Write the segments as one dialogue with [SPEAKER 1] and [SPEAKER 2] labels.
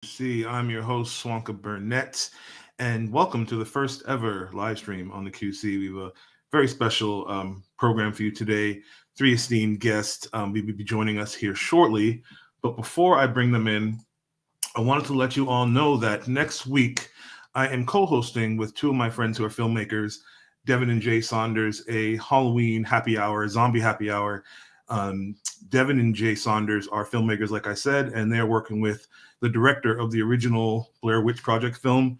[SPEAKER 1] QC. I'm your host, Swanka Burnett, and welcome to the first ever live stream on the QC. We have a very special program for you today. Three esteemed guests will be joining us here shortly. But before I bring them in, I wanted to let you all know that next week I am co hosting with two of my friends who are filmmakers, Devin and Jay Saunders, a Halloween happy hour, zombie happy hour. Um, Devin and Jay Saunders are filmmakers, like I said, and they're working with the director of the original Blair Witch Project film,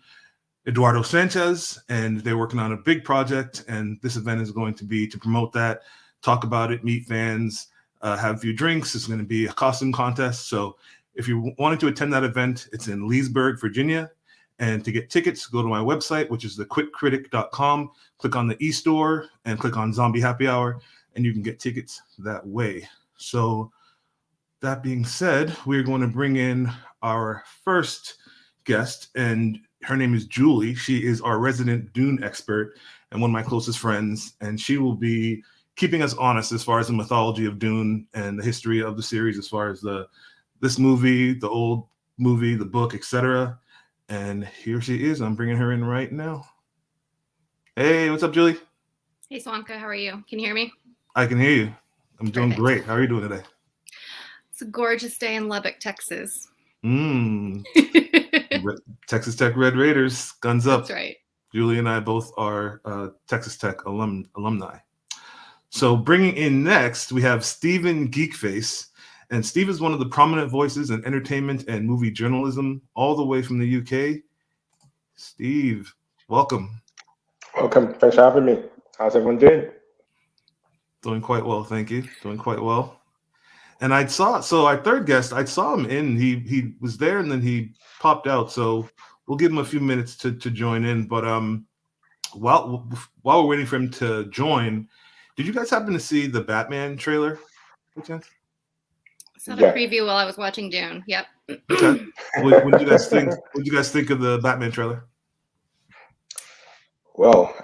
[SPEAKER 1] Eduardo Sanchez, and they're working on a big project. And this event is going to be to promote that, talk about it, meet fans, have a few drinks. It's going to be a costume contest. So if you wanted to attend that event, it's in Leesburg, Virginia. And to get tickets, go to my website, which is thequickcritic.com. Click on the e-store and click on Zombie Happy Hour, and you can get tickets that way. So that being said, we're going to bring in our first guest, and her name is Julie. She is our resident Dune expert and one of my closest friends, and she will be keeping us honest as far as the mythology of Dune and the history of the series, as far as this movie, the old movie, the book, etc. And here she is. I'm bringing her in right now. Hey, what's up, Julie?
[SPEAKER 2] Hey, Swanka, how are you? Can you hear me?
[SPEAKER 1] I can hear you. I'm doing
[SPEAKER 2] Perfect.
[SPEAKER 1] great. How are you doing today?
[SPEAKER 2] It's a gorgeous day in Lubbock, Texas.
[SPEAKER 1] Texas Tech Red Raiders, guns up.
[SPEAKER 2] That's right.
[SPEAKER 1] Julie and I both are Texas Tech alumni. So bringing in next, we have Stephen Geekface. And Steve is one of the prominent voices in entertainment and movie journalism, all the way from the UK. Steve, welcome.
[SPEAKER 3] Welcome. Thanks for having me. How's everyone doing?
[SPEAKER 1] Doing quite well, thank you. Doing quite well. And our third guest, I saw him in. He was there and then he popped out. So we'll give him a few minutes to join in. But while we're waiting for him to join, did you guys happen to see the Batman trailer? By chance?
[SPEAKER 2] Saw the preview while I was watching Dune. Yep.
[SPEAKER 1] Okay. What did you guys think? What did you guys think of the Batman trailer?
[SPEAKER 3] Well,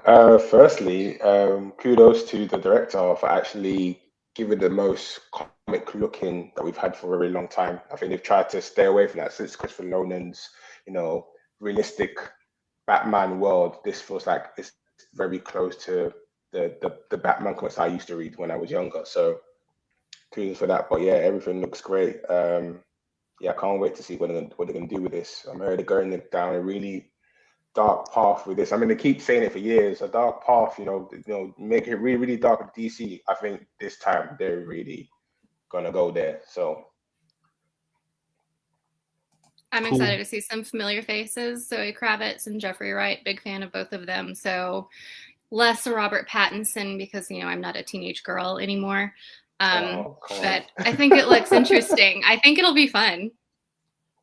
[SPEAKER 3] firstly, kudos to the director for actually giving the most comic looking that we've had for a very long time. I think they've tried to stay away from that since Christopher Nolan's, realistic Batman world. This feels like it's very close to the Batman comics I used to read when I was younger. So kudos for that. But yeah, everything looks great. Yeah, I can't wait to see what they're gonna do with this. I'm heard they're going down a really dark path with this. I mean, they keep saying it for years, a dark path. Make it really, really dark with DC. I think this time they're really gonna go there. So
[SPEAKER 2] I'm excited to see some familiar faces. Zoe Kravitz and Jeffrey Wright, big fan of both of them. So less Robert Pattinson because I'm not a teenage girl anymore. But I think it looks interesting. I think it'll be fun,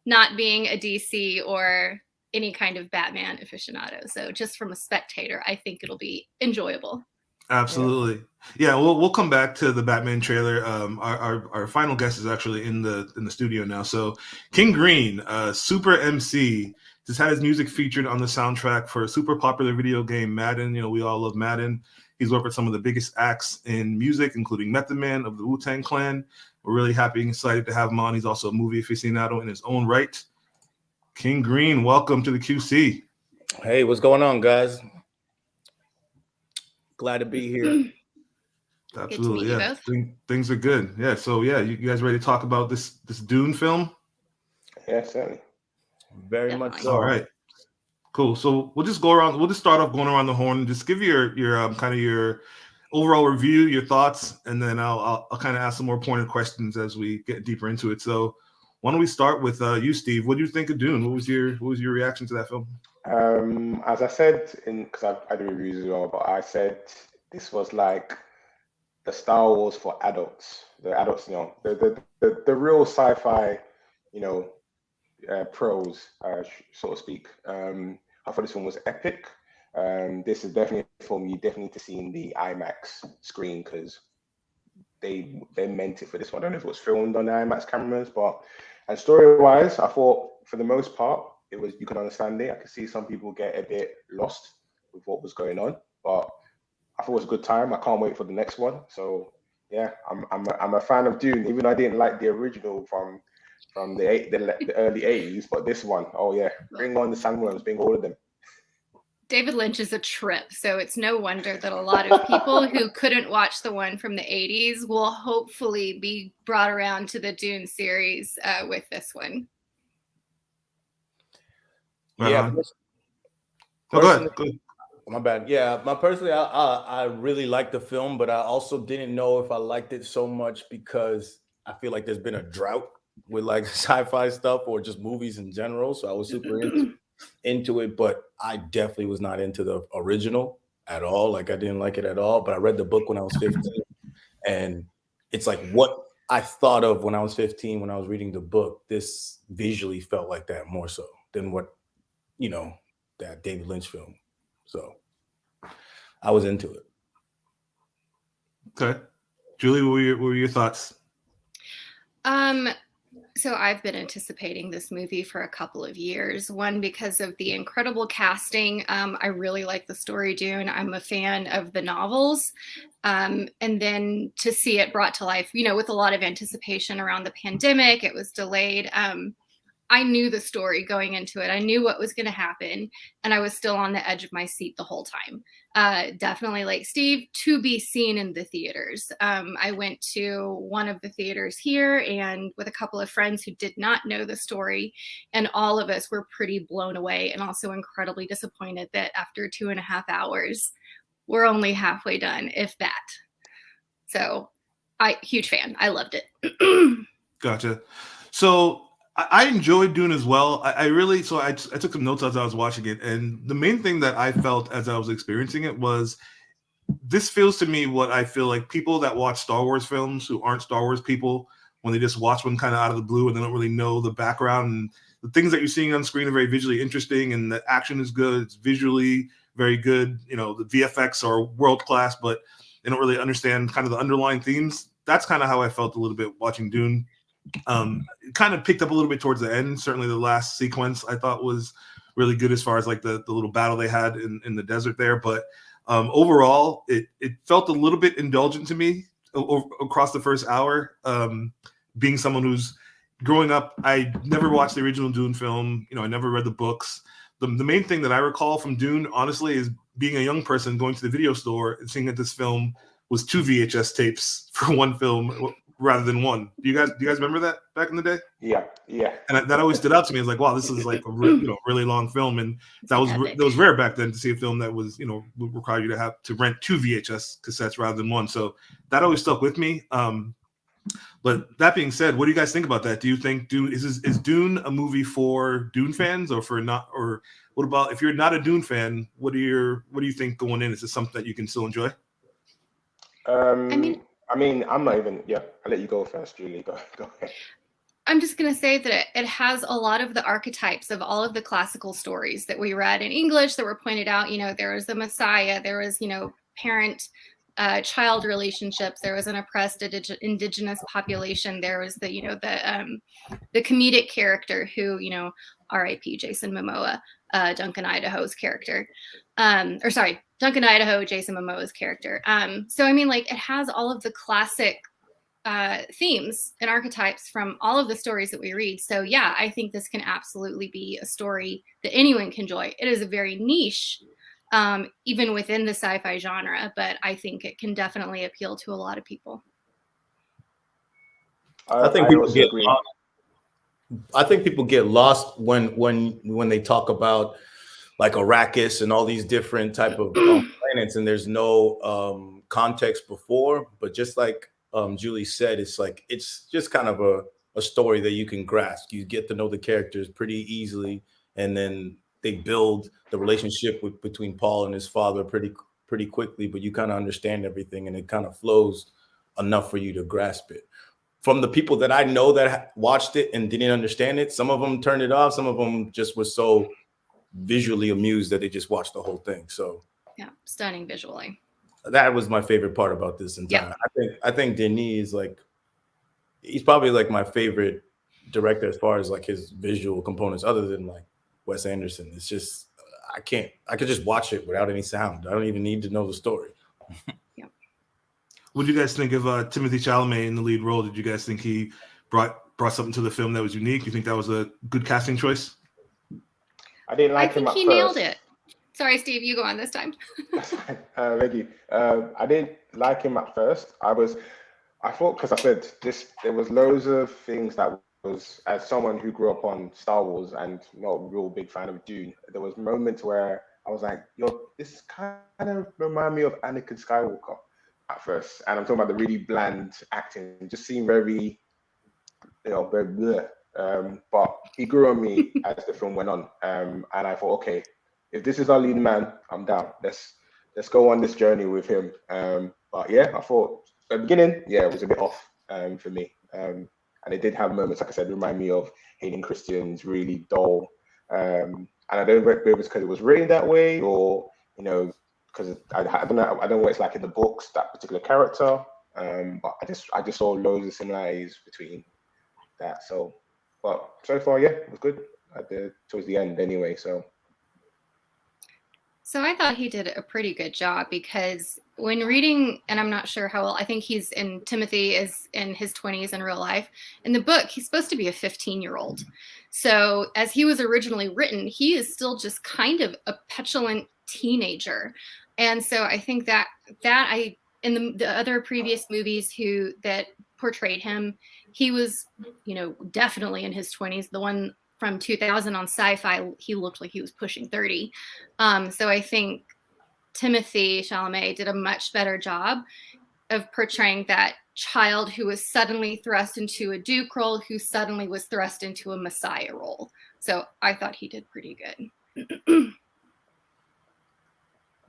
[SPEAKER 2] not being a DC or any kind of Batman aficionado. So just from a spectator, I think it'll be enjoyable.
[SPEAKER 1] Absolutely. Yeah, we'll come back to the Batman trailer. Our final guest is actually in the studio now. So King Green, super MC, just had his music featured on the soundtrack for a super popular video game, Madden. We all love Madden. He's worked with some of the biggest acts in music, including Method Man of the Wu-Tang Clan. We're really happy and excited to have him on. He's also a movie aficionado in his own right. King Green, welcome to the QC.
[SPEAKER 4] Hey, what's going on, guys? Glad to be here.
[SPEAKER 1] Absolutely, yeah. Things are good. Yeah, so yeah, you guys ready to talk about this Dune film?
[SPEAKER 3] Yeah, certainly.
[SPEAKER 4] Very much so.
[SPEAKER 1] All right. Cool. So we'll just go around. We'll just start off going around the horn. Just give your kind of your overall review, your thoughts, and then I'll kind of ask some more pointed questions as we get deeper into it. So why don't we start with you, Steve? What do you think of Dune? What was your reaction to that film?
[SPEAKER 3] As I said, because I do reviews as well, but I said this was like the Star Wars for adults. The adults, the real sci-fi, pros, so to speak. I thought this one was epic. This is definitely a film you definitely need to see in the IMAX screen because they meant it for this one. I don't know if it was filmed on the IMAX cameras, and story-wise, I thought for the most part you can understand it. I could see some people get a bit lost with what was going on, but I thought it was a good time. I can't wait for the next one. So yeah, I'm a fan of Dune, even though I didn't like the original from from the early 80s, but this one, oh yeah, bring on the sandworms, bring all of them.
[SPEAKER 2] David Lynch is a trip, so it's no wonder that a lot of people who couldn't watch the one from the 80s will hopefully be brought around to the Dune series with this one.
[SPEAKER 4] Yeah.
[SPEAKER 1] Go ahead.
[SPEAKER 4] My bad. Yeah, I really liked the film, but I also didn't know if I liked it so much because I feel like there's been a drought with like sci-fi stuff or just movies in general. So I was super into it, but I definitely was not into the original at all. Like I didn't like it at all. But I read the book when I was 15, and it's like what I thought of when I was 15 when I was reading the book. This visually felt like that more so than what that David Lynch film. So I was into it.
[SPEAKER 1] Okay. Julie, what were your thoughts?
[SPEAKER 2] So I've been anticipating this movie for a couple of years. One, because of the incredible casting. I really like the story Dune. I'm a fan of the novels. And then to see it brought to life, with a lot of anticipation around the pandemic, it was delayed. I knew the story going into it. I knew what was going to happen, and I was still on the edge of my seat the whole time. Definitely, like Steve, to be seen in the theaters. I went to one of the theaters here and with a couple of friends who did not know the story, and all of us were pretty blown away and also incredibly disappointed that after 2.5 hours, we're only halfway done, if that. So, huge fan. I loved it.
[SPEAKER 1] Gotcha. So I enjoyed Dune as well. I took some notes as I was watching it, and the main thing that I felt as I was experiencing it was this feels to me what I feel like people that watch Star Wars films who aren't Star Wars people, when they just watch one kind of out of the blue and they don't really know the background, and the things that you're seeing on screen are very visually interesting and the action is good. It's visually very good. The VFX are world class, but they don't really understand kind of the underlying themes. That's kind of how I felt a little bit watching Dune. It kind of picked up a little bit towards the end. Certainly the last sequence I thought was really good as far as like the little battle they had in the desert there. But overall, it felt a little bit indulgent to me across the first hour. Being someone who's growing up, I never watched the original Dune film. I never read the books. The main thing that I recall from Dune, honestly, is being a young person going to the video store and seeing that this film was 2 VHS tapes for one film rather than one. Do you guys remember that back in the day?
[SPEAKER 3] Yeah.
[SPEAKER 1] And that always stood out to me. It's like, wow, this is like a really long film, and that was rare back then to see a film that was would require you to have to rent 2 VHS cassettes rather than one. So that always stuck with me. But that being said, what do you guys think about that? Do you think Dune is Dune a movie for Dune fans or for not? Or what about if you're not a Dune fan? What do you think going in? Is this something that you can still enjoy?
[SPEAKER 3] I mean, I'm not even. Yeah, I'll let you go first, Julie. Go ahead.
[SPEAKER 2] I'm just going to say that it has a lot of the archetypes of all of the classical stories that we read in English that were pointed out. There was the Messiah, there was, parent-child relationships, there was an oppressed indigenous population, there was the comedic character who, R.I.P. Jason Momoa, Duncan Idaho's character. Duncan Idaho, Jason Momoa's character. So, it has all of the classic themes and archetypes from all of the stories that we read. So, yeah, I think this can absolutely be a story that anyone can enjoy. It is a very niche, even within the sci-fi genre, but I think it can definitely appeal to a lot of people.
[SPEAKER 4] I think people get lost when they talk about like Arrakis and all these different type of planets, and there's no context before. But just like Julie said, it's just kind of a story that you can grasp. You get to know the characters pretty easily, and then they build the relationship between Paul and his father pretty quickly. But you kind of understand everything, and it kind of flows enough for you to grasp it. From the people that I know that watched it and didn't understand it, some of them turned it off. Some of them just were so visually amused that they just watched the whole thing. So
[SPEAKER 2] yeah, stunning visually.
[SPEAKER 4] That was my favorite part about this entire. Yeah. I think Denis is he's probably like my favorite director as far as like his visual components, other than like Wes Anderson. It's just I could just watch it without any sound. I don't even need to know the story.
[SPEAKER 1] What do you guys think of Timothée Chalamet in the lead role? Did you guys think he brought brought something to the film that was unique? You think that was a good casting choice?
[SPEAKER 3] I didn't like
[SPEAKER 2] I think
[SPEAKER 3] him at
[SPEAKER 2] he
[SPEAKER 3] first.
[SPEAKER 2] nailed it. Sorry, Steve, you go on this time.
[SPEAKER 3] Thank you. I didn't like him at first. I thought, because I said this, there was loads of things that was, as someone who grew up on Star Wars and not a real big fan of Dune, there was moments where I was like, yo, this kind of remind me of Anakin Skywalker at first. And I'm talking about the really bland acting, just seemed very, very bleh. But he grew on me as the film went on. And I thought, okay, if this is our lead man, I'm down. Let's go on this journey with him. But yeah, I thought at the beginning, it was a bit off for me. And it did have moments, like I said, remind me of Hayden Christensen's really dull. And I don't know if it was because it was written that way, or because I don't know. I don't know what it's like in the books, that particular character. But I just saw loads of similarities between that. So, but so far, it was good. Towards the end, anyway.
[SPEAKER 2] So I thought he did a pretty good job, because when reading, and I'm not sure how well, I think Timothy is in his 20s in real life. In the book, he's supposed to be a 15-year-old. So as he was originally written, he is still just kind of a petulant teenager. And so I think that in the other previous movies that portrayed him, he was, definitely in his 20s. The one from 2000 on Sci-Fi, he looked like he was pushing 30. So I think Timothy Chalamet did a much better job of portraying that child who was suddenly thrust into a Duke role, who suddenly was thrust into a Messiah role. So I thought he did pretty good.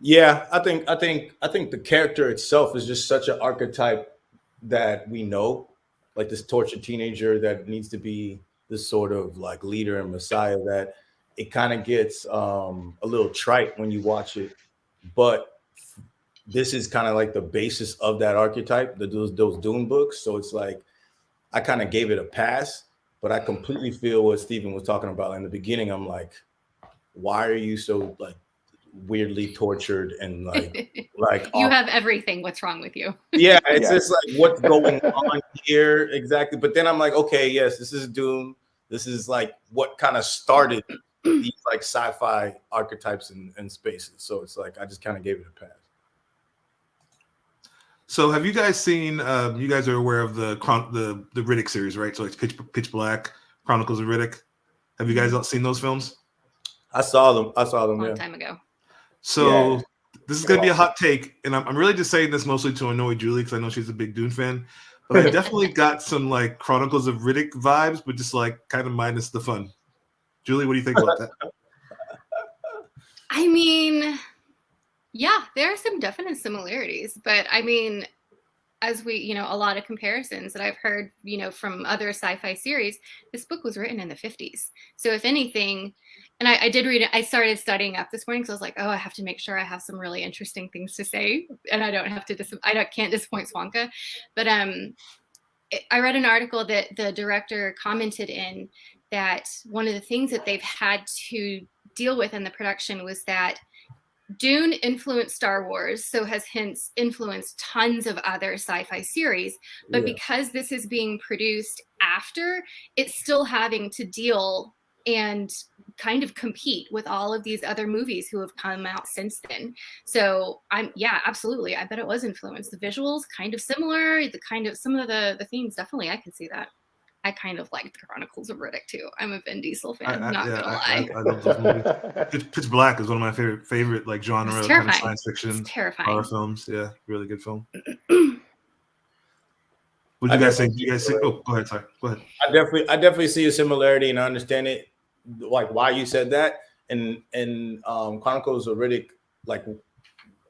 [SPEAKER 4] Yeah, I think the character itself is just such an archetype that we know, like this tortured teenager that needs to be this sort of like leader and Messiah, that it kind of gets a little trite when you watch it. But this is kind of like the basis of that archetype, those Dune books. So it's like I kind of gave it a pass, but I completely feel what Stephen was talking about in the beginning. I'm like, why are you so like weirdly tortured and like
[SPEAKER 2] you have everything. What's wrong with you?
[SPEAKER 4] Yeah, it's just like, what's going on here exactly? But then I'm like, okay, yes, this is Dune. This is like what kind of started these like sci-fi archetypes and spaces. So it's like I just kind of gave it a pass.
[SPEAKER 1] So have you guys seen? You guys are aware of the Riddick series, right? So it's Pitch Black, Chronicles of Riddick. Have you guys seen those films?
[SPEAKER 4] I saw them.
[SPEAKER 2] A long time ago.
[SPEAKER 1] So this is going to be a hot take, and I'm really just saying this mostly to annoy Julie, because I know she's a big Dune fan. But I definitely got some like Chronicles of Riddick vibes, but just like kind of minus the fun. Julie, what do you think about that?
[SPEAKER 2] I mean, yeah, there are some definite similarities, but I mean, as we, a lot of comparisons that I've heard, from other sci-fi series, this book was written in the 50s. So if anything, and I did read it, I started studying up this morning, because I was like, oh, I have to make sure I have some really interesting things to say, and I don't have to, can't disappoint Swanka. But I read an article that the director commented in that one of the things that they've had to deal with in the production was that Dune influenced Star Wars, so has hence influenced tons of other sci-fi series. But because this is being produced after, it's still having to deal and kind of compete with all of these other movies who have come out since then. So absolutely. I bet it was influenced. The visuals kind of similar, some of the themes, definitely I can see that. I kind of like the Chronicles of Riddick too. I'm a Vin Diesel fan. Not gonna lie.
[SPEAKER 1] I love those movies. Pitch Black is one of my favorite like genre kind of science fiction horror films. Yeah, really good film. What do you guys think? Oh, go ahead. Sorry, go ahead.
[SPEAKER 4] I definitely see a similarity, and I understand it, like why you said that. And Chronicles of Riddick, like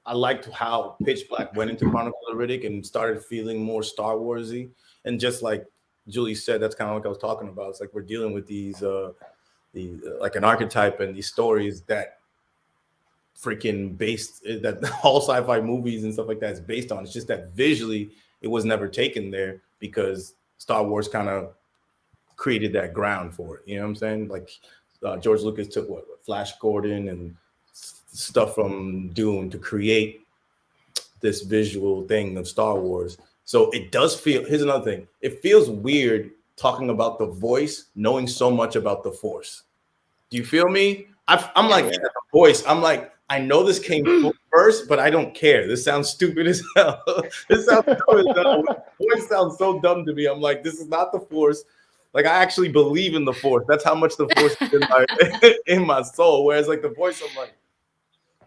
[SPEAKER 4] I liked how Pitch Black went into Chronicles of Riddick and started feeling more Star Warsy, and just like Julie said, that's kind of like I was talking about. It's like we're dealing with these like an archetype and these stories that freaking that all sci-fi movies and stuff like that is based on. It's just that visually it was never taken there because Star Wars kind of created that ground for it. You know what I'm saying? Like George Lucas took Flash Gordon and stuff from Dune to create this visual thing of Star Wars. So it does feel, here's another thing. It feels weird talking about the voice, knowing so much about the Force. Do you feel me? I'm like, the voice. I'm like, I know this came first, but I don't care. This sounds stupid as hell. This sounds dumb as hell. The voice sounds so dumb to me. I'm like, this is not the Force. Like, I actually believe in the Force. That's how much the Force is in my soul. Whereas, like, the voice, I'm like.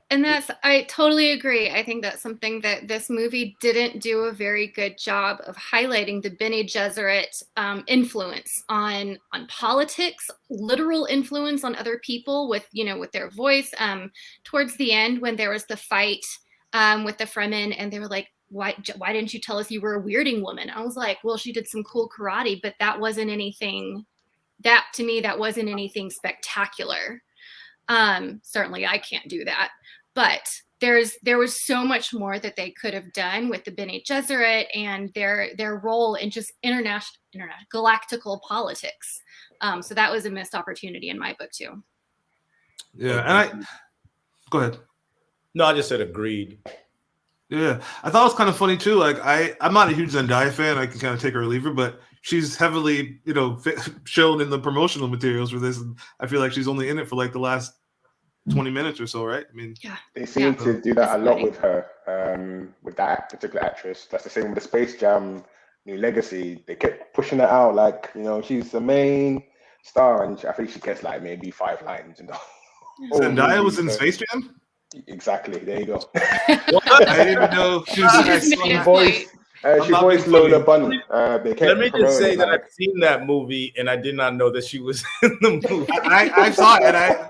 [SPEAKER 2] And I totally agree. I think that's something that this movie didn't do a very good job of highlighting, the Bene Gesserit influence on politics, literal influence on other people with their voice. Towards the end, when there was the fight with the Fremen, and they were like, why didn't you tell us you were a weirding woman? I was like, well, she did some cool karate, but that wasn't anything. That to me, that wasn't anything spectacular. Certainly, I can't do that. But there was so much more that they could have done with the Bene Gesserit and their role in just international galactical politics. So that was a missed opportunity in my book too.
[SPEAKER 1] Yeah, and go ahead.
[SPEAKER 4] No, I just said agreed.
[SPEAKER 1] Yeah, I thought it was kind of funny too. Like I'm not a huge Zendaya fan. I can kind of take her or leave her, but she's heavily shown in the promotional materials for this. And I feel like she's only in it for like the last 20 minutes or so, right? I mean,
[SPEAKER 3] they seem to do that a lot with her, with that particular actress. That's the same with the Space Jam New Legacy. They kept pushing her out like, she's the main star, and I think she gets like maybe 5 lines.
[SPEAKER 1] Zendaya was in Space Jam?
[SPEAKER 3] Exactly. There you go.
[SPEAKER 1] I didn't even know she was
[SPEAKER 3] she voiced Lola Bunny.
[SPEAKER 4] Let me just say that I've seen that movie, and I did not know that she was in the movie.
[SPEAKER 1] I saw it, and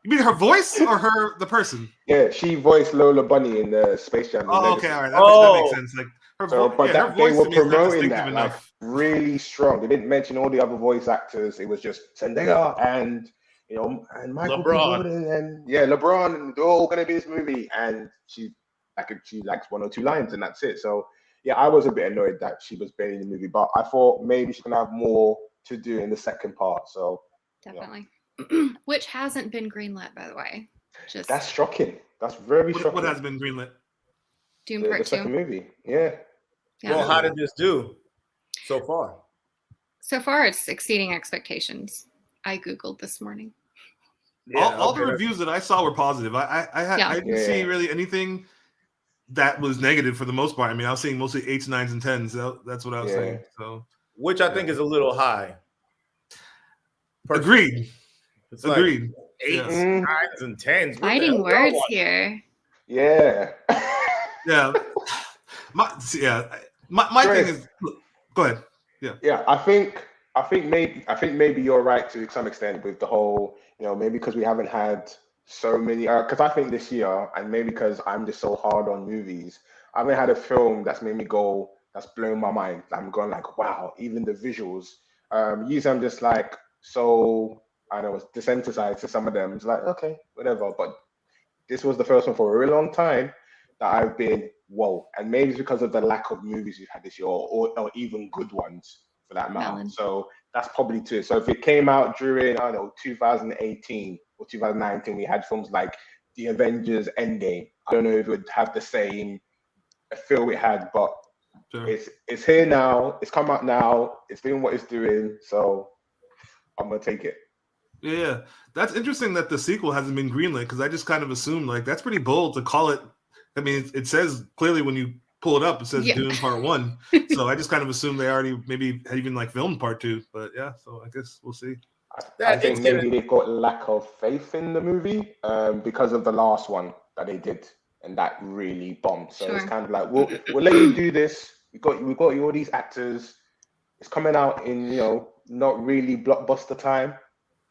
[SPEAKER 1] you mean her voice or the person?
[SPEAKER 3] Yeah, she voiced Lola Bunny in the Space Jam.
[SPEAKER 1] Oh, okay, all right, that makes sense. Like her, her voice,
[SPEAKER 3] they were
[SPEAKER 1] to me,
[SPEAKER 3] promoting that like really strong. They didn't mention all the other voice actors. It was just Zendaya and and Michael B. Jordan and LeBron, and they're all gonna be in this movie. And she likes 1 or 2 lines, and that's it. So yeah, I was a bit annoyed that she was barely in the movie, but I thought maybe she's gonna have more to do in the second part. So
[SPEAKER 2] definitely. Which hasn't been greenlit, by the way.
[SPEAKER 3] That's shocking. That's very shocking.
[SPEAKER 1] What has been greenlit?
[SPEAKER 2] Dune Part 2.
[SPEAKER 3] The second movie. Yeah.
[SPEAKER 4] Well, how did this do so far?
[SPEAKER 2] So far, it's exceeding expectations. I Googled this morning.
[SPEAKER 1] Yeah, all the reviews that I saw were positive. I didn't see really anything that was negative for the most part. I mean, I was seeing mostly 8s, 9s, and 10s. That's what I was saying. So,
[SPEAKER 4] which I think is a little high.
[SPEAKER 1] Agreed.
[SPEAKER 4] It's
[SPEAKER 1] agreed.
[SPEAKER 4] Like 8s, 9s, and 10s.
[SPEAKER 2] Fighting words here.
[SPEAKER 3] Yeah.
[SPEAKER 1] Yeah. My thing is. Go ahead. Yeah.
[SPEAKER 3] Yeah. I think maybe you're right to some extent with the whole. Maybe because we haven't had so many. Because I think this year, and maybe because I'm just so hard on movies, I haven't had a film that's made me go. That's blown my mind. I'm going like, wow. Even the visuals. Usually I'm just like so. I know it's desensitized to some of them. It's like, okay, whatever. But this was the first one for a really long time that I've been, whoa. And maybe it's because of the lack of movies we've had this year, or even good ones for that matter. So that's probably too. So if it came out during, 2018 or 2019, we had films like The Avengers Endgame. I don't know if it would have the same feel it had, but it's here now. It's come out now. It's doing what it's doing. So I'm going to take it.
[SPEAKER 1] Yeah, that's interesting that the sequel hasn't been greenlit, because I just kind of assumed like that's pretty bold to call it. I mean, it says clearly when you pull it up, it says Dune Part 1. So I just kind of assumed they already maybe had even like filmed Part 2. But yeah, so I guess we'll see.
[SPEAKER 3] I think maybe they've got lack of faith in the movie because of the last one that they did, and that really bombed. So it's kind of like we'll let you do this. We got you all these actors. It's coming out in not really blockbuster time.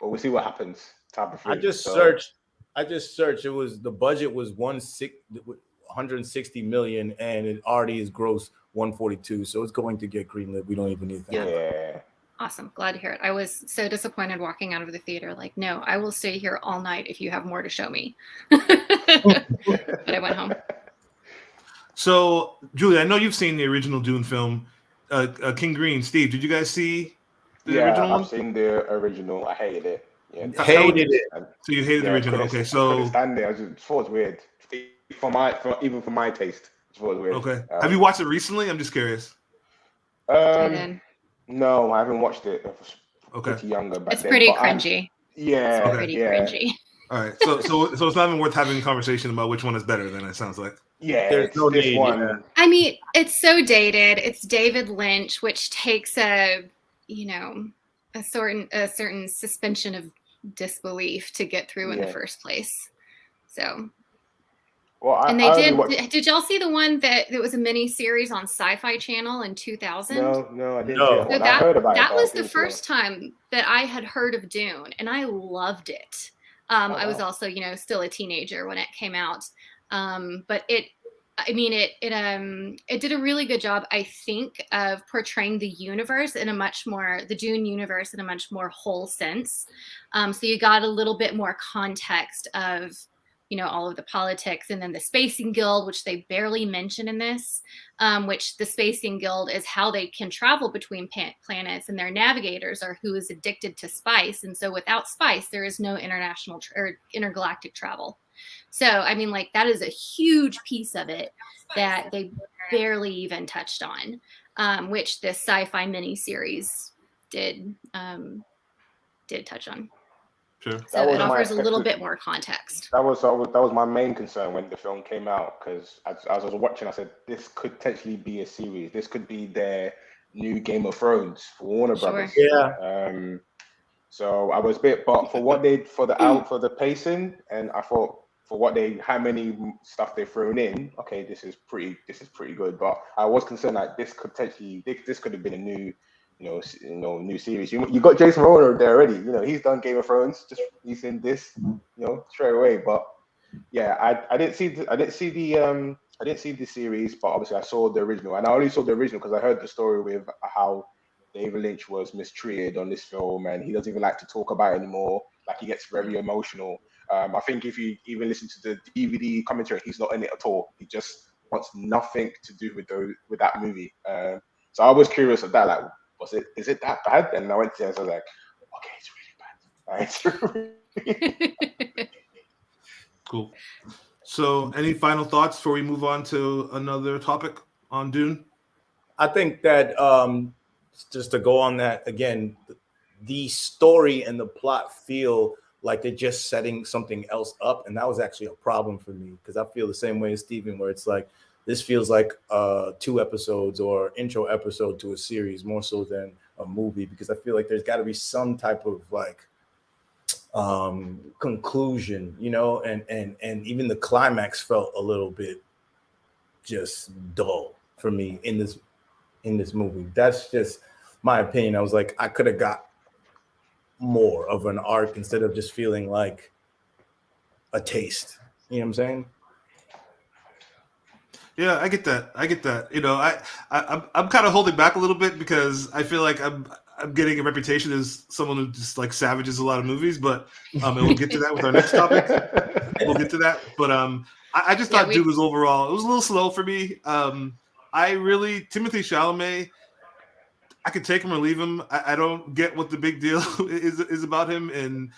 [SPEAKER 3] But we'll see what happens.
[SPEAKER 4] I just searched. It was the budget was 160 million, and it already is gross 142. So it's going to get greenlit. We don't even need that.
[SPEAKER 3] Yeah.
[SPEAKER 2] Awesome. Glad to hear it. I was so disappointed walking out of the theater. Like, no, I will stay here all night if you have more to show me. But I went home.
[SPEAKER 1] So, Julie, I know you've seen the original Dune film, King Green. Steve, did you guys see?
[SPEAKER 3] I've seen the original. I hated it. Yeah,
[SPEAKER 4] hated it.
[SPEAKER 1] So you hated the original? Okay, so
[SPEAKER 3] I couldn't stand it. I just thought it was weird. Even for my taste, it was weird.
[SPEAKER 1] Okay, have you watched it recently? I'm just curious.
[SPEAKER 3] I No, I haven't watched it. I was
[SPEAKER 1] Okay.
[SPEAKER 3] pretty younger back
[SPEAKER 2] It's
[SPEAKER 3] then.
[SPEAKER 2] pretty
[SPEAKER 3] but
[SPEAKER 2] cringy.
[SPEAKER 3] Yeah,
[SPEAKER 2] It's pretty
[SPEAKER 3] yeah.
[SPEAKER 2] cringy.
[SPEAKER 1] All right. So it's not even worth having a conversation about which one is better. Then it sounds like.
[SPEAKER 3] Yeah,
[SPEAKER 4] There's
[SPEAKER 3] it's
[SPEAKER 4] no
[SPEAKER 3] this
[SPEAKER 4] need,
[SPEAKER 3] one.
[SPEAKER 4] yeah.
[SPEAKER 2] I mean, it's so dated. It's David Lynch, which takes a certain suspension of disbelief to get through in the first place. So,
[SPEAKER 3] well,
[SPEAKER 2] and they
[SPEAKER 3] I only
[SPEAKER 2] did.
[SPEAKER 3] watched...
[SPEAKER 2] Did y'all see the one that was a mini series on Sci-Fi Channel in 2000?
[SPEAKER 3] No, I didn't
[SPEAKER 4] No.
[SPEAKER 3] see that
[SPEAKER 2] So
[SPEAKER 3] one. I heard about it.
[SPEAKER 2] that
[SPEAKER 3] but I
[SPEAKER 2] was the
[SPEAKER 3] didn't see it.
[SPEAKER 2] first time that I had heard of Dune, and I loved it. I was also, still a teenager when it came out. But it did a really good job, I think, of portraying the universe in the Dune universe in a much more whole sense. So you got a little bit more context of, all of the politics, and then the Spacing Guild, which they barely mention in this, which the Spacing Guild is how they can travel between planets, and their navigators are who is addicted to spice. And so without spice, there is no international or intergalactic travel. So, I mean, like, that is a huge piece of it that they barely even touched on, which this sci-fi miniseries did touch on.
[SPEAKER 1] Sure.
[SPEAKER 2] So it offers a little bit more context.
[SPEAKER 3] That was my main concern when the film came out, because as I was watching, I said this could potentially be a series. This could be their new Game of Thrones for Warner Brothers.
[SPEAKER 4] Yeah.
[SPEAKER 3] So I was a bit, but for the pacing, and I thought how many stuff they've thrown in, okay, this is pretty good. But I was concerned that this could have been a new, new series. You got Jason Momoa there already. He's done Game of Thrones. He's in this, straight away. But yeah, I didn't see the series, but obviously I saw the original, and I only saw the original because I heard the story with how David Lynch was mistreated on this film, and he doesn't even like to talk about it anymore. Like, he gets very emotional. I think if you even listen to the DVD commentary, he's not in it at all. He just wants nothing to do with that movie. So I was curious of that. Like, is it that bad? And I went to it, and I was like, okay, it's really bad. Right?
[SPEAKER 1] Cool. So, any final thoughts before we move on to another topic on Dune?
[SPEAKER 4] I think that just to go on that again, the story and the plot feel like they're just setting something else up, and that was actually a problem for me, because I feel the same way as Steven, where it's like this feels like 2 episodes or intro episode to a series more so than a movie, because I feel like there's got to be some type of like conclusion, and even the climax felt a little bit just dull for me in this movie. That's just my opinion. I was like, I could have got more of an arc instead of just feeling like a taste. You know what I'm saying?
[SPEAKER 1] Yeah, I get that. I'm kind of holding back a little bit because I feel like I'm getting a reputation as someone who just like savages a lot of movies, but and we'll get to that with our next topic. We'll get to that, but I just thought Dune was overall, it was a little slow for me. Timothy Chalamet, I could take him or leave him. I don't get what the big deal is about him, and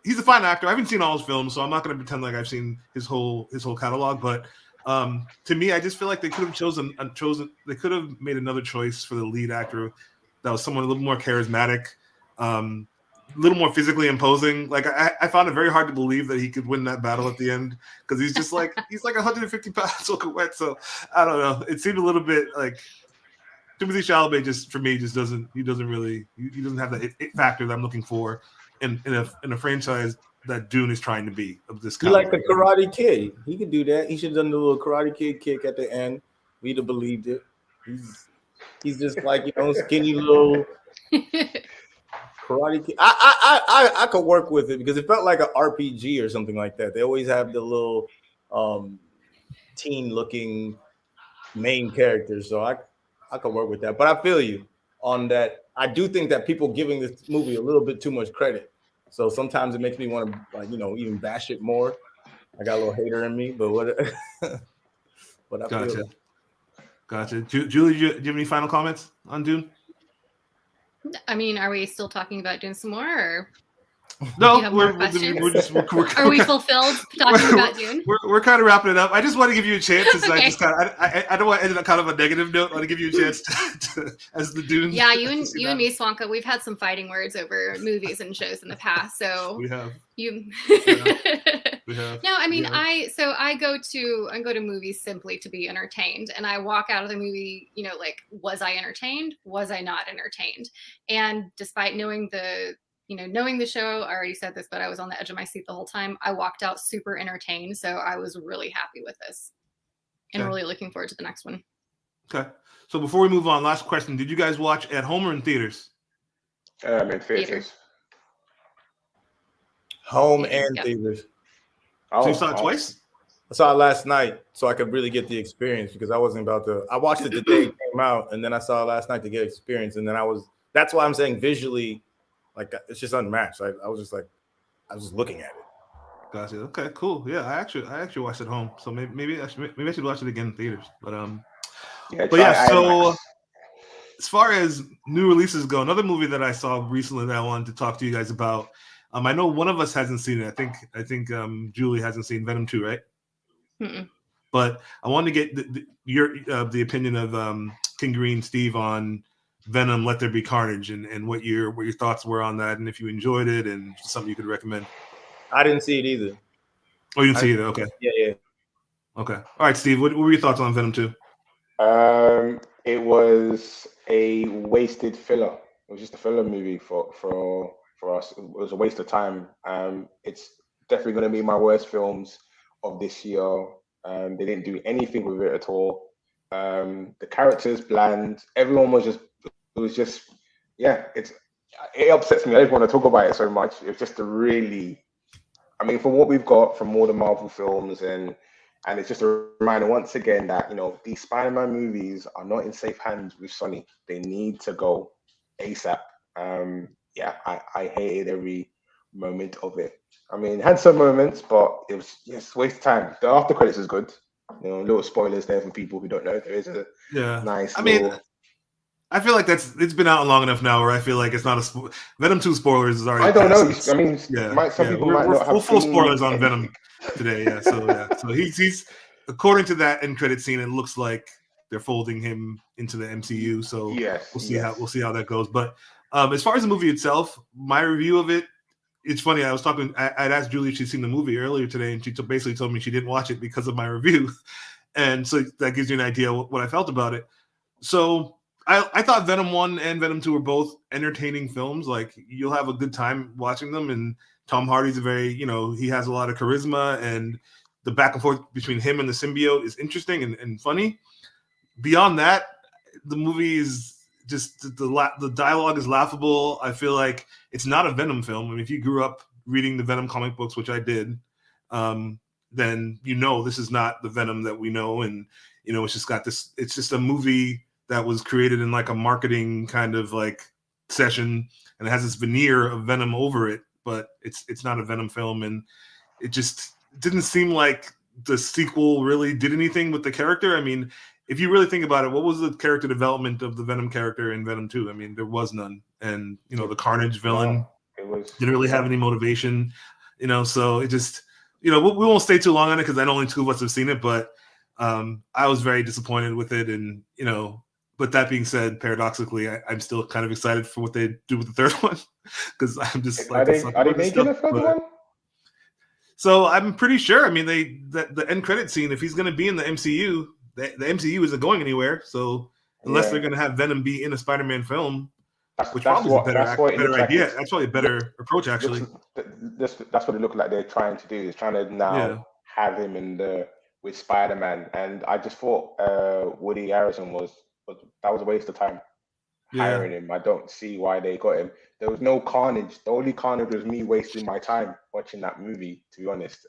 [SPEAKER 1] he's a fine actor. I haven't seen all his films, so I'm not going to pretend like I've seen his whole catalog. But to me, I just feel like they could have they could have made another choice for the lead actor that was someone a little more charismatic, a little more physically imposing. Like, I found it very hard to believe that he could win that battle at the end, because he's just like 150 pounds soaking wet. So I don't know. It seemed a little bit like Timothy Chalamet doesn't have that it factor that I'm looking for in a franchise that Dune is trying to be of this kind.
[SPEAKER 4] He like the Karate Kid. He could do that. He should have done the little Karate Kid kick at the end. We'd have believed it. He's just like, skinny little Karate Kid. I could work with it because it felt like an RPG or something like that. They always have the little teen looking main characters, so I could work with that. But I feel you on that. I do think that people giving this movie a little bit too much credit. So sometimes it makes me want to, even bash it more. I got a little hater in me, but what? But I
[SPEAKER 1] Gotcha.
[SPEAKER 4] feel.
[SPEAKER 1] Gotcha. Julie, do you have any final comments on Dune?
[SPEAKER 2] I mean, are we still talking about Dune some more? Or?
[SPEAKER 1] No,
[SPEAKER 2] have more questions? Are we fulfilled talking about Dune?
[SPEAKER 1] We're kind of wrapping it up. I just want to give you a chance, since
[SPEAKER 2] Okay.
[SPEAKER 1] I don't want to end on kind of a negative note. I want to give you a chance as the Dune.
[SPEAKER 2] Yeah, you and me, Swanka, we've had some fighting words over movies and shows in the past. So
[SPEAKER 1] we have.
[SPEAKER 2] You.
[SPEAKER 1] We have.
[SPEAKER 2] No, I mean,
[SPEAKER 1] Yeah.
[SPEAKER 2] I go to movies simply to be entertained, and I walk out of the movie, like, was I entertained? Was I not entertained? And despite knowing the show, I already said this, but I was on the edge of my seat the whole time. I walked out super entertained, so I was really happy with this, and really looking forward to the next one.
[SPEAKER 1] Okay, so before we move on, last question: did you guys watch at home or in theaters?
[SPEAKER 3] In theaters.
[SPEAKER 4] Home and theaters.
[SPEAKER 1] So you saw it twice?
[SPEAKER 4] I saw it last night so I could really get the experience, because I wasn't about to. I watched it the day it came out, and then I saw it last night to get experience, and then that's why I'm saying visually, like, it's just unmatched. I was just looking at it.
[SPEAKER 1] Gotcha. Okay, cool. Yeah, I actually watched it at home, so maybe I should watch it again in theaters. But so as far as new releases go, another movie that I saw recently that I wanted to talk to you guys about. I know one of us hasn't seen it. I think Julie hasn't seen Venom 2, right?
[SPEAKER 2] Mm-mm.
[SPEAKER 1] But I wanted to get the opinion of King Green, Steve, on Venom: Let There Be Carnage, and what your thoughts were on that, and if you enjoyed it, and something you could recommend.
[SPEAKER 4] I didn't see it either.
[SPEAKER 1] Oh, you didn't see it? Okay.
[SPEAKER 4] Yeah.
[SPEAKER 1] Okay. All right, Steve. What were your thoughts on Venom 2?
[SPEAKER 3] It was a wasted filler. It was just a filler movie for us. It was a waste of time. It's definitely going to be my worst films of this year. They didn't do anything with it at all. The characters bland. Everyone was just. It was just. Yeah. It upsets me. I don't want to talk about it so much. It's just a really. I mean, from what we've got from all the Marvel films, and it's just a reminder once again that these Spider-Man movies are not in safe hands with Sony. They need to go ASAP. I hated every moment of it. I mean, it had some moments, but it was just waste of time. The after credits is good. Little spoilers there for people who don't know. There is a nice.
[SPEAKER 1] I feel like it's been out long enough now where I feel like it's not a Venom 2 spoilers is already.
[SPEAKER 3] I don't
[SPEAKER 1] passed.
[SPEAKER 3] know. I mean, some people might not have.
[SPEAKER 1] We're full spoilers on Venom today. Yeah. So he's according to that end credit scene, it looks like they're folding him into the MCU. So we'll see how that goes. But as far as the movie itself, my review of it, it's funny. I was talking. I'd asked Julie if she'd seen the movie earlier today, and she basically told me she didn't watch it because of my review. And so that gives you an idea what I felt about it. So I thought Venom 1 and Venom 2 were both entertaining films. Like, you'll have a good time watching them. And Tom Hardy's he has a lot of charisma, and the back and forth between him and the symbiote is interesting and funny. Beyond that, the movie is just the dialogue is laughable. I feel like it's not a Venom film. I mean, if you grew up reading the Venom comic books, which I did, then this is not the Venom that we know. And, it's just got this, it's just a movie that was created in like a marketing kind of like session, and it has this veneer of Venom over it, but it's not a Venom film. And it just didn't seem like the sequel really did anything with the character. I mean, if you really think about it, what was the character development of the Venom character in Venom 2? I mean, there was none. And, the Carnage villain didn't really have any motivation, so it just, we won't stay too long on it because I know only two of us have seen it, but I was very disappointed with it. And, but that being said, paradoxically, I'm still kind of excited for what they do with the third one, because I'm just like,
[SPEAKER 3] are they making a third one?
[SPEAKER 1] So I'm pretty sure. I mean, the end credit scene, if he's going to be in the MCU, the MCU isn't going anywhere. So unless they're going to have Venom be in a Spider-Man film, which probably is a better idea. That's probably a better approach, actually.
[SPEAKER 3] That's what it looked like they're trying to do. Is trying to now have him with Spider-Man, and I just thought Woody Harrelson was a waste of time hiring him. I don't see why they got him. There was no carnage. The only carnage was me wasting my time watching that movie, to be honest.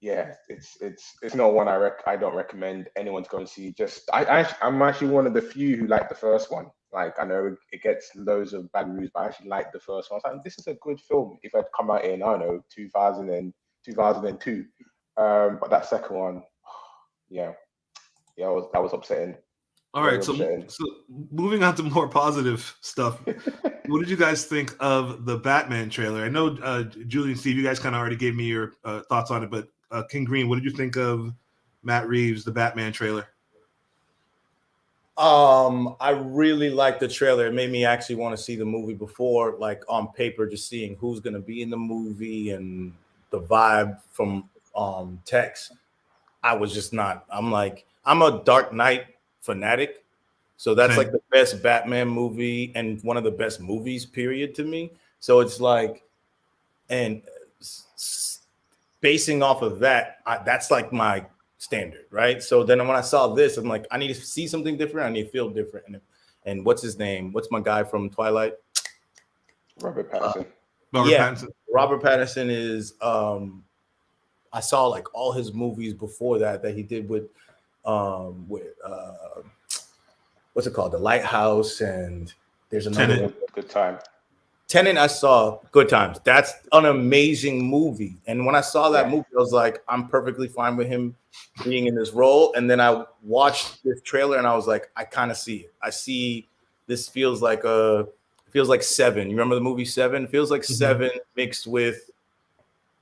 [SPEAKER 3] It's not one I don't recommend anyone to go and see. I'm actually one of the few who like the first one. Like, I know it gets loads of bad reviews, but I actually like the first one. I was like, this is a good film if I'd come out in, I don't know, 2002. But that second one, that was upsetting.
[SPEAKER 1] All
[SPEAKER 3] Very
[SPEAKER 1] right, so
[SPEAKER 3] upsetting.
[SPEAKER 1] moving on to more positive stuff. What did you guys think of the Batman trailer? I know Julie and Steve, you guys kind of already gave me your thoughts on it, but King Green, what did you think of Matt Reeves, the Batman trailer?
[SPEAKER 4] I really liked the trailer. It made me actually want to see the movie before, like on paper, just seeing who's going to be in the movie and the vibe from text. I was just not. I'm a Dark Knight fanatic, so that's
[SPEAKER 1] Same.
[SPEAKER 4] like the best Batman movie and one of the best movies, period, to me. So it's like, and basing off of that, that's like my standard, right? So then when I saw this, I'm like, I need to see something different. I need to feel different. And what's his name? What's my guy from Twilight?
[SPEAKER 3] Robert Pattinson.
[SPEAKER 1] Pattinson.
[SPEAKER 4] Robert Pattinson is. I saw like all his movies before that he did with what's it called, The Lighthouse, and there's another one.
[SPEAKER 3] Good Time.
[SPEAKER 4] Tenet, I saw Good Times. That's an amazing movie. And when I saw that movie, I was like, I'm perfectly fine with him being in this role. And then I watched this trailer and I was like, I kind of see it. I see this feels like Seven. You remember the movie Seven? It feels like Seven mixed with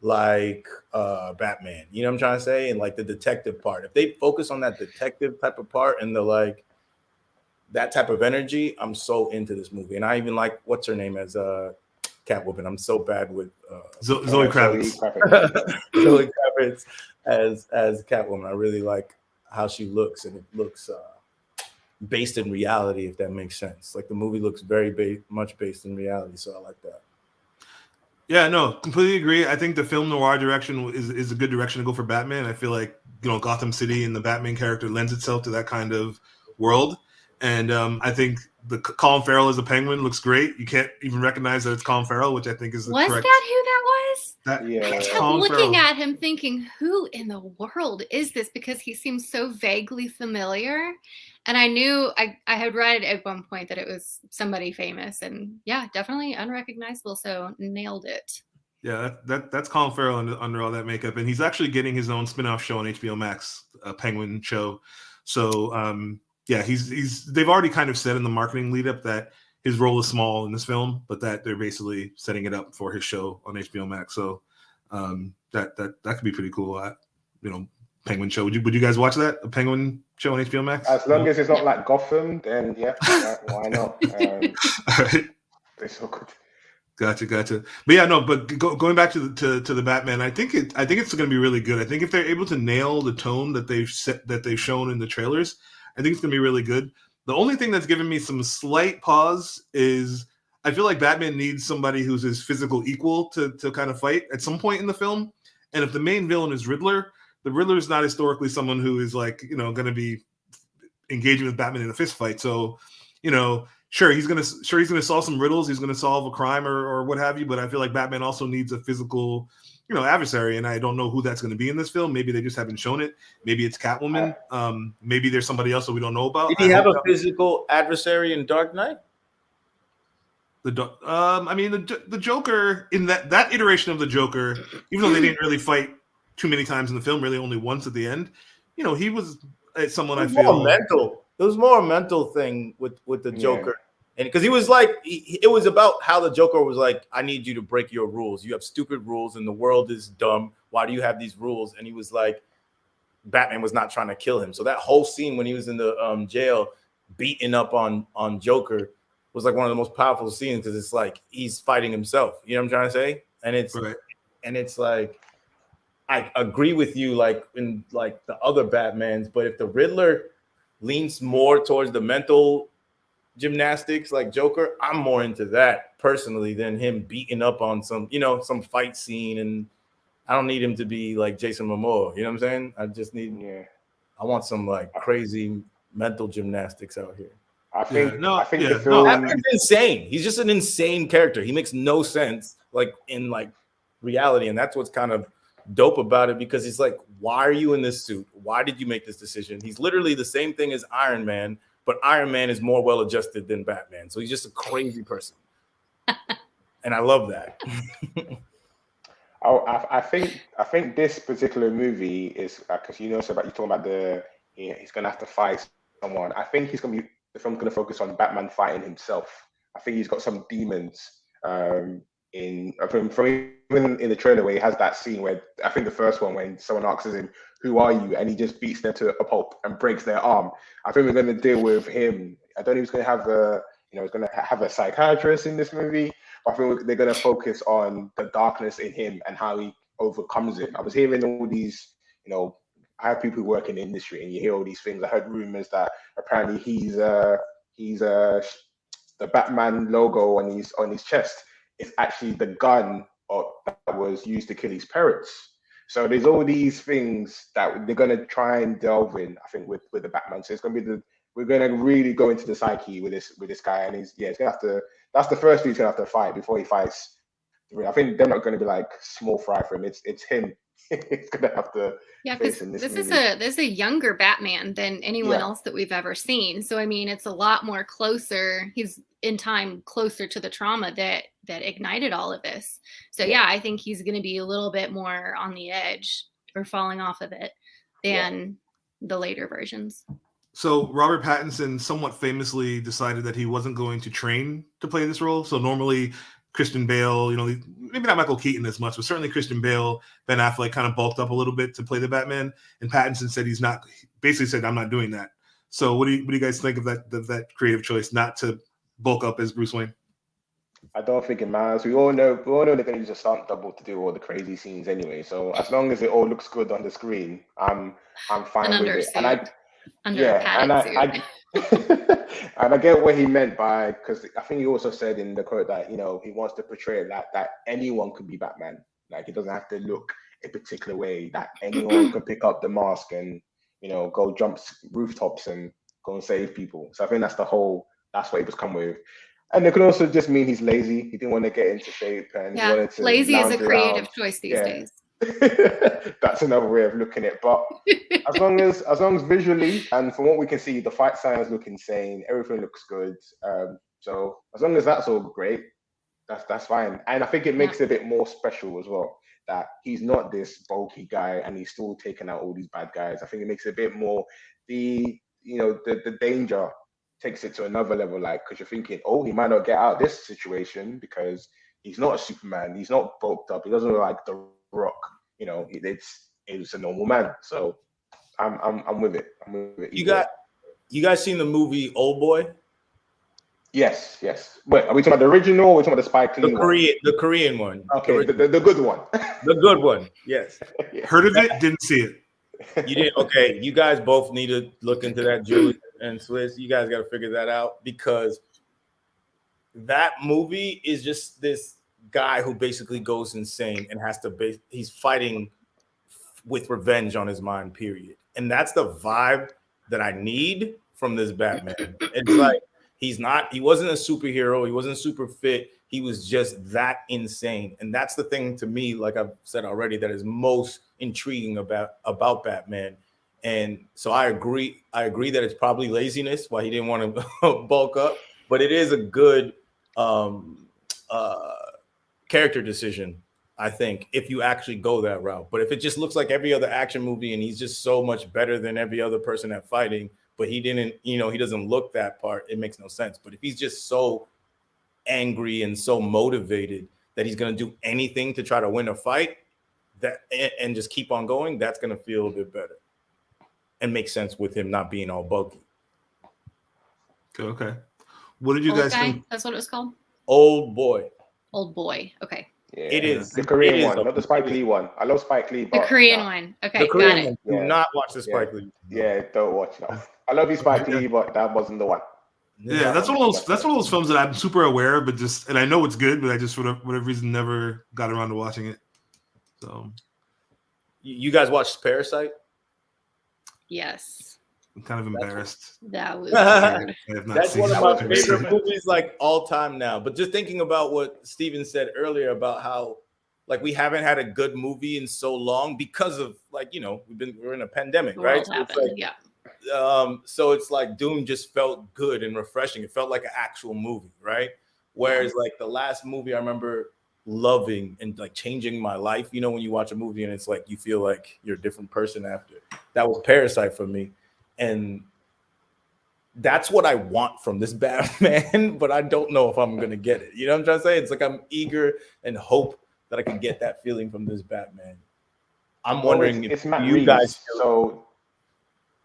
[SPEAKER 4] like Batman. You know what I'm trying to say? And like the detective part. If they focus on that detective type of part and the like that type of energy, I'm so into this movie. And I even like what's her name as Catwoman. I'm so bad with
[SPEAKER 1] Zoe Kravitz.
[SPEAKER 4] Zoe Kravitz as Catwoman. I really like how she looks, and it looks based in reality, if that makes sense. Like the movie looks very much based in reality, so I like that.
[SPEAKER 1] Yeah, no, completely agree. I think the film noir direction is a good direction to go for Batman. I feel like, Gotham City and the Batman character lends itself to that kind of world. And I think the Colin Farrell as a Penguin looks great. You can't even recognize that it's Colin Farrell, which I think is the correct.
[SPEAKER 2] Was that who that was?
[SPEAKER 1] That,
[SPEAKER 2] I kept looking at him thinking, who in the world is this? Because he seems so vaguely familiar. And I knew I had read at one point that it was somebody famous. And yeah, definitely unrecognizable. So nailed it.
[SPEAKER 1] Yeah, that's Colin Farrell under all that makeup. And he's actually getting his own spin-off show on HBO Max, a Penguin show. So yeah, they've already kind of said in the marketing lead up that his role is small in this film, but that they're basically setting it up for his show on HBO Max. So that could be pretty cool. Penguin show. Would you guys watch that? A Penguin show on HBO Max?
[SPEAKER 3] As long as it's not like Gotham, then yeah, why not?
[SPEAKER 1] All right.
[SPEAKER 3] It's all good.
[SPEAKER 1] Gotcha. But yeah, no. But going back to the Batman, I think it's going to be really good. I think if they're able to nail the tone that they've shown in the trailers, I think it's going to be really good. The only thing that's given me some slight pause is I feel like Batman needs somebody who's his physical equal to kind of fight at some point in the film. And if the main villain is Riddler, the Riddler is not historically someone who is like, going to be engaging with Batman in a fist fight. So, sure, he's gonna solve some riddles. He's gonna solve a crime or what have you. But I feel like Batman also needs a physical, adversary, and I don't know who that's going to be in this film. Maybe they just haven't shown it. Maybe it's Catwoman. Maybe there's somebody else that we don't know about.
[SPEAKER 4] Did he have a physical adversary in Dark Knight?
[SPEAKER 1] The Joker in that iteration of the Joker, even though they didn't really fight too many times in the film, really only once at the end. He was someone I feel
[SPEAKER 4] mental. It was more a mental thing with the Joker. And because he was like, it was about how the Joker was like, I need you to break your rules. You have stupid rules and the world is dumb. Why do you have these rules? And he was like, Batman was not trying to kill him. So that whole scene when he was in the jail beating up on Joker was like one of the most powerful scenes because it's like he's fighting himself. You know what I'm trying to say? And it's
[SPEAKER 1] right.
[SPEAKER 4] And it's like, I agree with you, like in like the other Batmans, but if the Riddler leans more towards the mental gymnastics like Joker, I'm more into that personally than him beating up on some fight scene. And I don't need him to be like Jason Momoa. You know what I'm saying? I just need, I want some like crazy mental gymnastics out here.
[SPEAKER 3] I think the film
[SPEAKER 4] Batman's insane. He's just an insane character. He makes no sense like in like reality. And that's what's kind of dope about it, because it's like, why are you in this suit? Why did you make this decision? He's literally the same thing as Iron Man, but Iron Man is more well adjusted than Batman. So he's just a crazy person. And I love that.
[SPEAKER 3] I think this particular movie is because you're talking about he's gonna have to fight someone. I think the film's gonna focus on Batman fighting himself. I think he's got some demons. From even in the trailer where he has that scene where I think the first one when someone asks him, "Who are you?" and he just beats them to a pulp and breaks their arm. I think we're going to deal with him. I don't know if he's going to have he's going to have a psychiatrist in this movie. But I think they're going to focus on the darkness in him and how he overcomes it. I was hearing all these, I have people who work in the industry, and you hear all these things. I heard rumors that apparently he's the Batman logo on his chest is actually the gun that was used to kill his parents. So there's all these things that they're gonna try and delve in. I think with the Batman. So it's gonna be we're gonna really go into the psyche with this guy, and he's gonna have to. That's the first dude he's gonna have to fight before he fights. I think they're not gonna be like small fry for him. It's him. He's gonna have to.
[SPEAKER 2] Yeah, because this is a younger Batman than anyone else that we've ever seen. So I mean, it's a lot more closer. He's in time closer to the trauma that ignited all of this. So yeah, I think he's going to be a little bit more on the edge or falling off of it than the later versions.
[SPEAKER 1] So Robert Pattinson somewhat famously decided that he wasn't going to train to play this role. So normally Christian Bale, maybe not Michael Keaton as much, but certainly Christian Bale, Ben Affleck kind of bulked up a little bit to play the Batman. And Pattinson said basically said, I'm not doing that. So what do you guys think of that creative choice not to bulk up as Bruce Wayne?
[SPEAKER 3] I don't think it matters. We all know they're going to use a stunt double to do all the crazy scenes anyway. So as long as it all looks good on the screen, I'm fine with it. And I get what he meant by, because I think he also said in the quote that he wants to portray that anyone could be Batman. Like it doesn't have to look a particular way. That anyone can pick up the mask and go jump rooftops and go and save people. So I think that's what he was come with. And it could also just mean he's lazy. He didn't want to get into shape, and he wanted to
[SPEAKER 2] lazy is a creative choice these days.
[SPEAKER 3] That's another way of looking at it. But as long as visually and from what we can see, the fight scenes look insane. Everything looks good. So as long as that's all great, that's fine. And I think it makes it a bit more special as well that he's not this bulky guy and he's still taking out all these bad guys. I think it makes it a bit more the danger takes it to another level, like, because you're thinking, oh, he might not get out of this situation because he's not a Superman, he's not bulked up, he doesn't look like the Rock, it's a normal man. So I'm with it.
[SPEAKER 4] You guys seen the movie Old Boy?
[SPEAKER 3] Yes. Wait, are we talking about the original or are we talking about the Spike Lee
[SPEAKER 4] the Korean one?
[SPEAKER 3] Okay, the good one.
[SPEAKER 4] The good one, yes.
[SPEAKER 1] Heard of it, didn't see it.
[SPEAKER 4] You did? Okay, you guys both need to look into that, Julie and Swiss. You guys got to figure that out, because that movie is just this guy who basically goes insane and he's fighting with revenge on his mind, period. And that's the vibe that I need from this Batman. It's like he wasn't a superhero, he wasn't super fit, he was just that insane. And that's the thing to me, like I've said already, that is most intriguing about Batman. And so I agree that it's probably laziness why he didn't want to bulk up, but it is a good character decision, I think, if you actually go that route. But if it just looks like every other action movie and he's just so much better than every other person at fighting, but he didn't, he doesn't look that part, it makes no sense. But if he's just so angry and so motivated that he's going to do anything to try to win a fight and just keep on going, that's going to feel a bit better and make sense with him not being all bulky.
[SPEAKER 1] Okay. What did you guys think?
[SPEAKER 2] That's what it was called?
[SPEAKER 3] Old Boy.
[SPEAKER 2] Old Boy. Okay.
[SPEAKER 3] Yeah, it is the Korean one, not the Spike Lee one. I love Spike Lee.
[SPEAKER 2] The Korean one. Okay,
[SPEAKER 4] the Korean one. Do not watch the Spike Lee.
[SPEAKER 3] Yeah, don't watch that. I love you, Spike Lee, but that wasn't the one.
[SPEAKER 1] Yeah, that's one of those films that I'm super aware of, and I know it's good, but I just for whatever reason never got around to watching it. So,
[SPEAKER 4] you guys watched Parasite?
[SPEAKER 2] Yes.
[SPEAKER 1] I'm kind of embarrassed.
[SPEAKER 2] That was weird.
[SPEAKER 4] That's one of my favorite movies, like all time now. But just thinking about what Steven said earlier about how, like, we haven't had a good movie in so long because of, like, we're in a pandemic, right? So it's like, so it's like Dune just felt good and refreshing. It felt like an actual movie, right? Whereas like the last movie I remember loving and like changing my life, when you watch a movie and it's like you feel like you're a different person after. That was Parasite for me. And that's what I want from this Batman, but I don't know if I'm gonna get it. You know what I'm trying to say? It's like I'm eager and hope that I can get that feeling from this Batman. I'm wondering
[SPEAKER 3] it's
[SPEAKER 4] if
[SPEAKER 3] Matt
[SPEAKER 4] you
[SPEAKER 3] Reeves,
[SPEAKER 4] guys.
[SPEAKER 3] so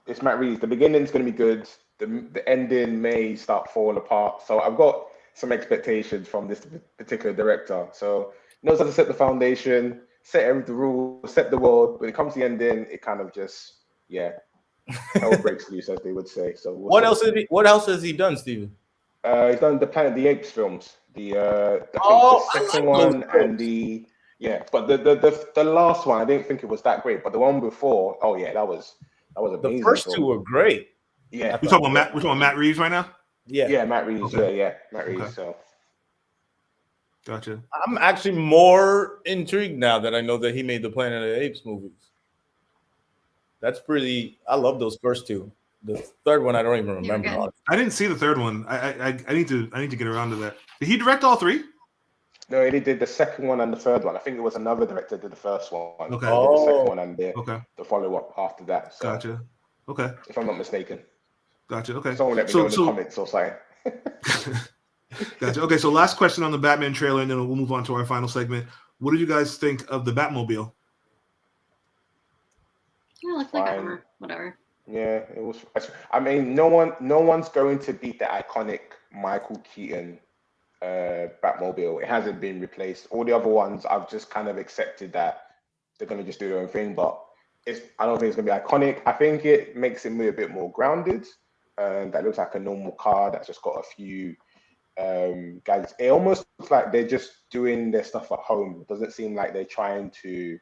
[SPEAKER 3] it's Matt Reeves. The beginning's going to be good. The ending may start falling apart. So I've got some expectations from this particular director. So he knows how to set the foundation, set the rules, set the world. When it comes to the ending, it kind of just hell breaks loose, as they would say. So
[SPEAKER 4] What else has he done, Steven?
[SPEAKER 3] He's done the Planet of the Apes films. I think
[SPEAKER 4] Oh,
[SPEAKER 3] the
[SPEAKER 4] I
[SPEAKER 3] second
[SPEAKER 4] like those
[SPEAKER 3] one
[SPEAKER 4] films.
[SPEAKER 3] and but the last one I didn't think it was that great. But the one before, oh yeah, that was amazing.
[SPEAKER 4] The first two were great.
[SPEAKER 3] Yeah,
[SPEAKER 1] We're talking about Matt Reeves right now.
[SPEAKER 3] yeah, Matt Reeves.
[SPEAKER 1] Okay.
[SPEAKER 3] Matt Reeves.
[SPEAKER 1] Okay.
[SPEAKER 3] So
[SPEAKER 1] Gotcha.
[SPEAKER 4] I'm actually more intrigued now that I know that he made the Planet of the Apes movies. That's pretty. I love those first two. The third one I don't even remember.
[SPEAKER 2] good.
[SPEAKER 1] I didn't see the third one. I need to get around to that. Did he direct all three?
[SPEAKER 3] no, he did the second one and the third one. I think it was another director did the first one.
[SPEAKER 1] Okay.
[SPEAKER 3] He did the second one and the follow up after that. So,
[SPEAKER 1] Gotcha. Okay.
[SPEAKER 3] If I'm not mistaken.
[SPEAKER 1] Gotcha. Okay.
[SPEAKER 3] Someone let me know in the comments or something.
[SPEAKER 1] Gotcha. Okay, so last question on the Batman trailer, and then we'll move on to our final segment. What did you guys think of the Batmobile?
[SPEAKER 2] Yeah, looked like armor. Whatever.
[SPEAKER 3] Yeah, it was. I mean, no one's going to beat the iconic Michael Keaton Batmobile. It hasn't been replaced. All the other ones, I've just kind of accepted that they're going to just do their own thing. But I don't think it's going to be iconic. I think it makes it a bit more grounded. That looks like a normal car that's just got a few gadgets. It almost looks like they're just doing their stuff at home. It doesn't seem like they're trying to,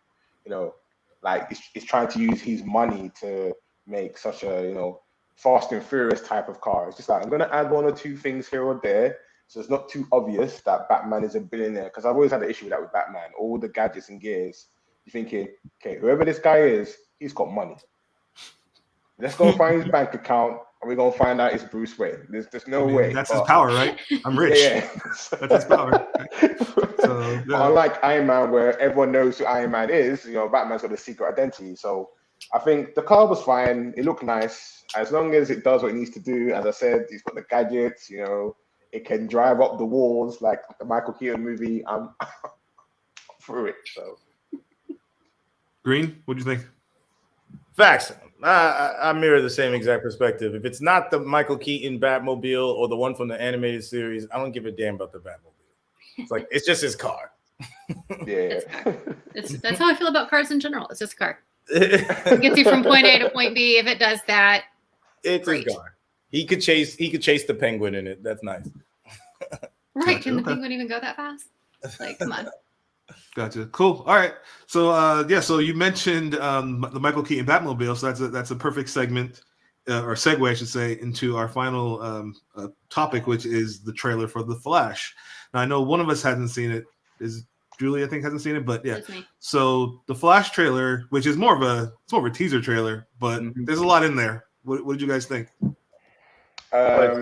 [SPEAKER 3] like it's trying to use his money to make such a, Fast and Furious type of car. It's just like, I'm going to add one or two things here or there. So it's not too obvious that Batman is a billionaire. Because I've always had an issue with that with Batman. All the gadgets and gears. You're thinking, okay, whoever this guy is, he's got money. Let's go find his bank account. And we're gonna find out it's Bruce Wayne. There's no way.
[SPEAKER 1] That's his power, right? I'm rich.
[SPEAKER 3] Yeah.
[SPEAKER 1] That's his power. So,
[SPEAKER 3] unlike Iron Man, where everyone knows who Iron Man is, Batman's got a secret identity. So I think the car was fine. It looked nice. As long as it does what it needs to do. As I said, he's got the gadgets, it can drive up the walls like the Michael Keaton movie. I'm through it. So
[SPEAKER 1] Green, what do you think?
[SPEAKER 4] Facts. I mirror the same exact perspective. If it's not the Michael Keaton Batmobile or the one from the animated series, I don't give a damn about the Batmobile. It's like, it's just his car.
[SPEAKER 3] Yeah.
[SPEAKER 2] That's how I feel about cars in general. It's just a car. It gets you from point A to point B. If it does that,
[SPEAKER 4] it's his car. He could chase the penguin in it. That's nice.
[SPEAKER 2] Right. Can the penguin even go that fast? Like, come on.
[SPEAKER 1] Gotcha. Cool. All right. So so you mentioned the Michael Keaton Batmobile. So that's a perfect segment or segue, I should say, into our final topic, which is the trailer for The Flash. Now I know one of us hasn't seen it. Is Julie? I think hasn't seen it, but yeah. So the Flash trailer, which is more of a teaser trailer, but there's a lot in there. What did you guys think?
[SPEAKER 3] I'll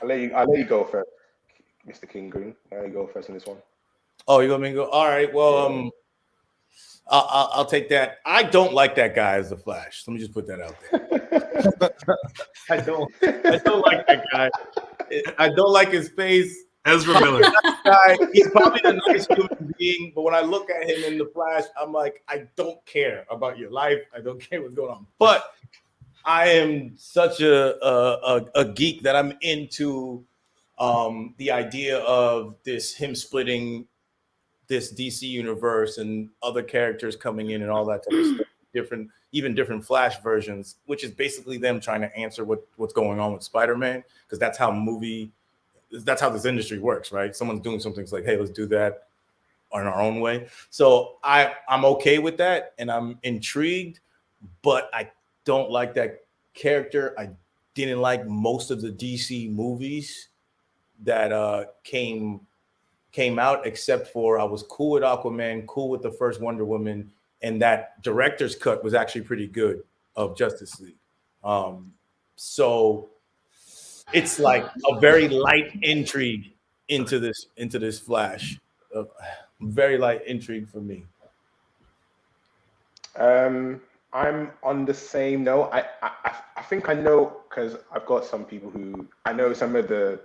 [SPEAKER 3] let you go first, Mr. King Green. I'll let you go first on this one.
[SPEAKER 4] Oh, you want me to go? All right. Well, I'll take that. I don't like that guy as the Flash. Let me just put that out there. I don't like that guy. I don't like his face.
[SPEAKER 1] Ezra Miller.
[SPEAKER 4] Guy, he's probably a nice human being, but when I look at him in the Flash, I'm like, I don't care about your life. I don't care what's going on. But I am such a geek that I'm into the idea of him splitting this DC universe and other characters coming in and all that type of stuff. Different Flash versions, which is basically them trying to answer what's going on with Spider-Man, because that's how this industry works, right? Someone's doing something, it's like, hey, let's do that on our own way. So I'm okay with that, and I'm intrigued, but I don't like that character. I didn't like most of the DC movies that came out, except for I was cool with Aquaman, cool with the first Wonder Woman, and that director's cut was actually pretty good of Justice League. So it's like a very light intrigue into this Flash. Very light intrigue for me.
[SPEAKER 3] I'm on the same note. I think I know because I've got some people who I know some of the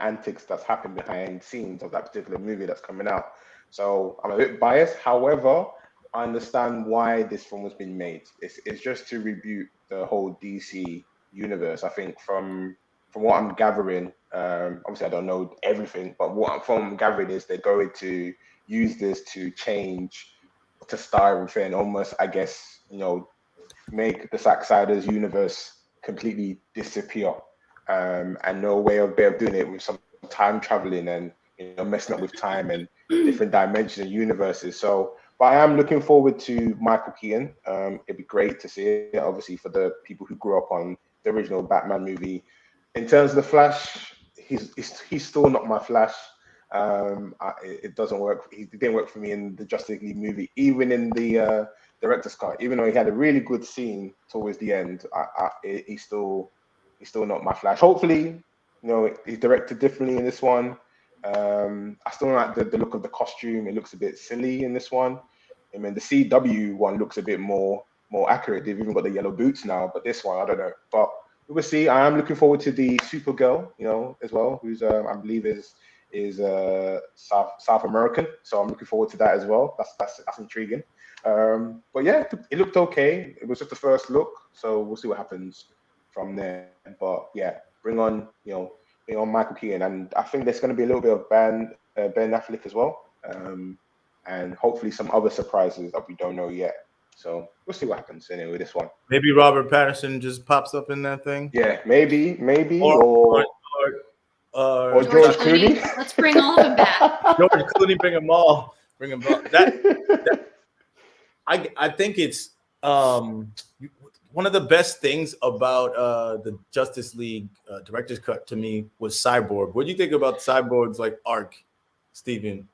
[SPEAKER 3] antics that's happened behind scenes of that particular movie that's coming out. So I'm a bit biased. However, I understand why this film was being made. It's just to reboot the whole DC universe. I think from what I'm gathering, obviously I don't know everything, but what I'm gathering is they're going to use this to change to start everything, almost, I guess, make the Sacksiders universe completely disappear. And no way of doing it with some time traveling and messing up with time and different dimensions and universes. So, but I am looking forward to Michael Keaton. It'd be great to see it, obviously, for the people who grew up on the original Batman movie. In terms of the Flash, he's still not my Flash. It doesn't work. It didn't work for me in the Justice League movie, even in the director's cut. Even though he had a really good scene towards the end, he's still not my Flash. Hopefully, he's directed differently in this one. I still don't like the look of the costume. It looks a bit silly in this one. I mean, the CW one looks a bit more accurate. They've even got the yellow boots now, but this one, I don't know. But we will see. I am looking forward to the Supergirl, as well, who's I believe is South American. So I'm looking forward to that as well. That's intriguing. But yeah, it looked okay. It was just the first look, so we'll see what happens from there. But yeah, bring on Michael Keaton, and I think there's going to be a little bit of Ben Affleck as well, and hopefully some other surprises that we don't know yet. So we'll see what happens anyway with this one.
[SPEAKER 4] Maybe Robert Pattinson just pops up in that thing.
[SPEAKER 3] Yeah, maybe,
[SPEAKER 4] or
[SPEAKER 3] George Clooney.
[SPEAKER 2] Let's bring all of them back.
[SPEAKER 4] George Clooney, bring them all. Bring them all. I think it's one of the best things about the Justice League director's cut to me was Cyborg. What do you think about Cyborg's arc, Steven?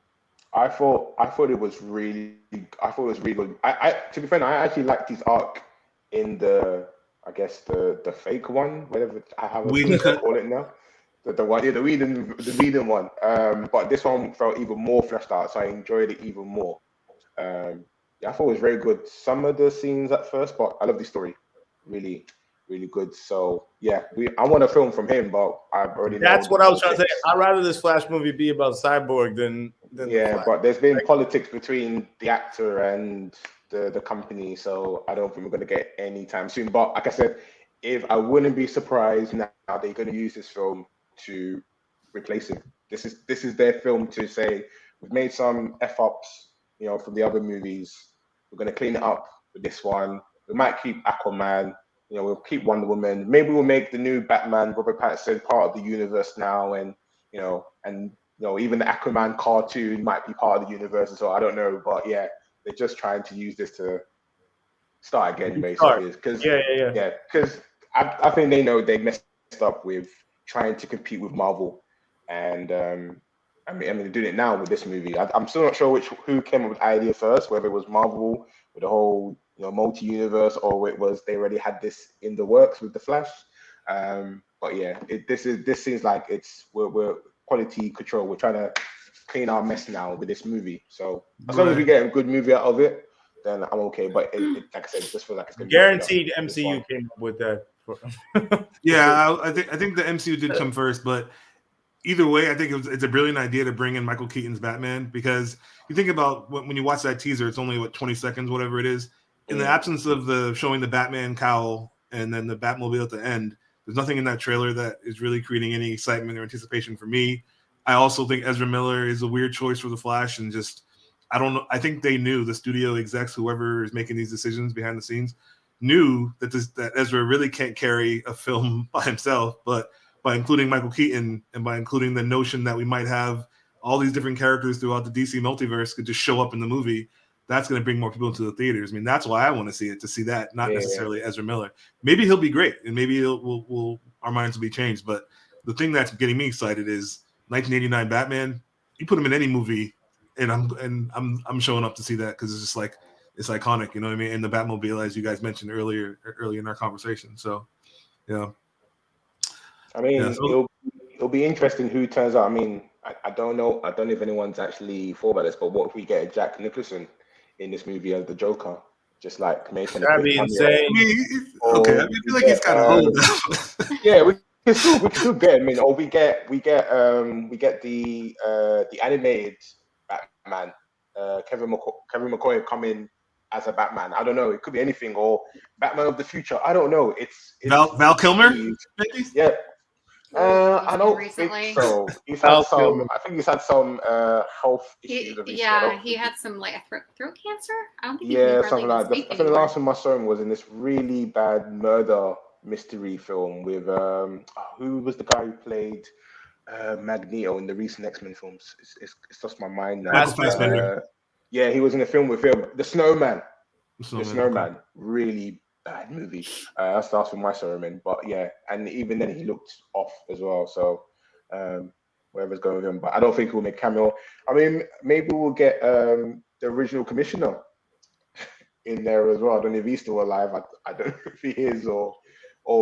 [SPEAKER 3] I thought it was really good. I to be fair, I actually liked his arc in the fake one, whatever how we call it now. The Whedon one. But this one felt even more fleshed out, so I enjoyed it even more. I thought it was very good. Some of the scenes at first, but I love the story. Really, really good. So yeah, I want a film from him, but I've already.
[SPEAKER 4] That's what I was trying to say. I'd rather this Flash movie be about Cyborg than
[SPEAKER 3] yeah. But there's been politics between the actor and the company, so I don't think we're going to get any time soon. But like I said, if I wouldn't be surprised now they're going to use this film to replace him. This is their film to say we've made some f-ups, from the other movies. We're going to clean it up with this one. We might keep Aquaman. We'll keep Wonder Woman. Maybe we'll make the new Batman, Robert Pattinson, part of the universe now, and even the Aquaman cartoon might be part of the universe as well. I don't know, but yeah, they're just trying to use this to start again, basically. Because because I think they know they messed up with trying to compete with Marvel, and I mean they're doing it now with this movie. I'm still not sure who came up with the idea first, whether it was Marvel with the whole multi-universe, or it was they already had this in the works with the Flash. But yeah, this seems like we're quality control. We're trying to clean our mess now with this movie. So as long as we get a good movie out of it, then I'm okay. But like I said, it just feels like it's gonna
[SPEAKER 4] guaranteed. MCU came up with that.
[SPEAKER 1] Yeah, I think the MCU did come first, but either way, I think it's a brilliant idea to bring in Michael Keaton's Batman, because you think about when you watch that teaser, it's only 20 seconds, whatever it is. In the absence of showing the Batman cowl and then the Batmobile at the end, there's nothing in that trailer that is really creating any excitement or anticipation for me. I also think Ezra Miller is a weird choice for the Flash, and just I don't know. I think they knew, the studio execs, whoever is making these decisions behind the scenes, knew that Ezra really can't carry a film by himself, but by including Michael Keaton and by including the notion that we might have all these different characters throughout the DC multiverse could just show up in the movie, that's going to bring more people into the theaters. I mean, that's why I want to see it, to see that, not necessarily Ezra Miller. Maybe he'll be great, and maybe our minds will be changed. But the thing that's getting me excited is 1989 Batman. You put him in any movie, and I'm showing up to see that, because it's just like, it's iconic, you know what I mean? And the Batmobile, as you guys mentioned earlier in our conversation. So, yeah.
[SPEAKER 3] I mean, it'll be interesting who turns out. I mean, I don't know. I don't know if anyone's actually thought about this, but what if we get Jack Nicholson in this movie as the Joker? just like making
[SPEAKER 4] That'd be insane.
[SPEAKER 1] I mean, okay, I feel like he's kind of old now.
[SPEAKER 3] Yeah, we can still get him in, or we get the animated Batman, Kevin McCoy coming as a Batman. I don't know. It could be anything, or Batman of the future. I don't know. It's
[SPEAKER 1] Val Kilmer, maybe.
[SPEAKER 3] Yeah. I don't
[SPEAKER 2] recently.
[SPEAKER 3] think so. He's had some. I think he's had some health issues.
[SPEAKER 2] He had some like throat cancer. I don't think.
[SPEAKER 3] Yeah, something like that. I think the last time I saw him was in this really bad murder mystery film with who was the guy who played Magneto in the recent X-Men films? It's lost my mind now. Yeah, he was in a film with him, The Snowman. The Snowman. Okay. Really bad movie. That's the last one I saw him in. But yeah, and even then he looked off as well. So whatever's going with him. But I don't think he'll make cameo. I mean, maybe we'll get the original commissioner in there as well. I don't know if he's still alive. I don't know if he is, or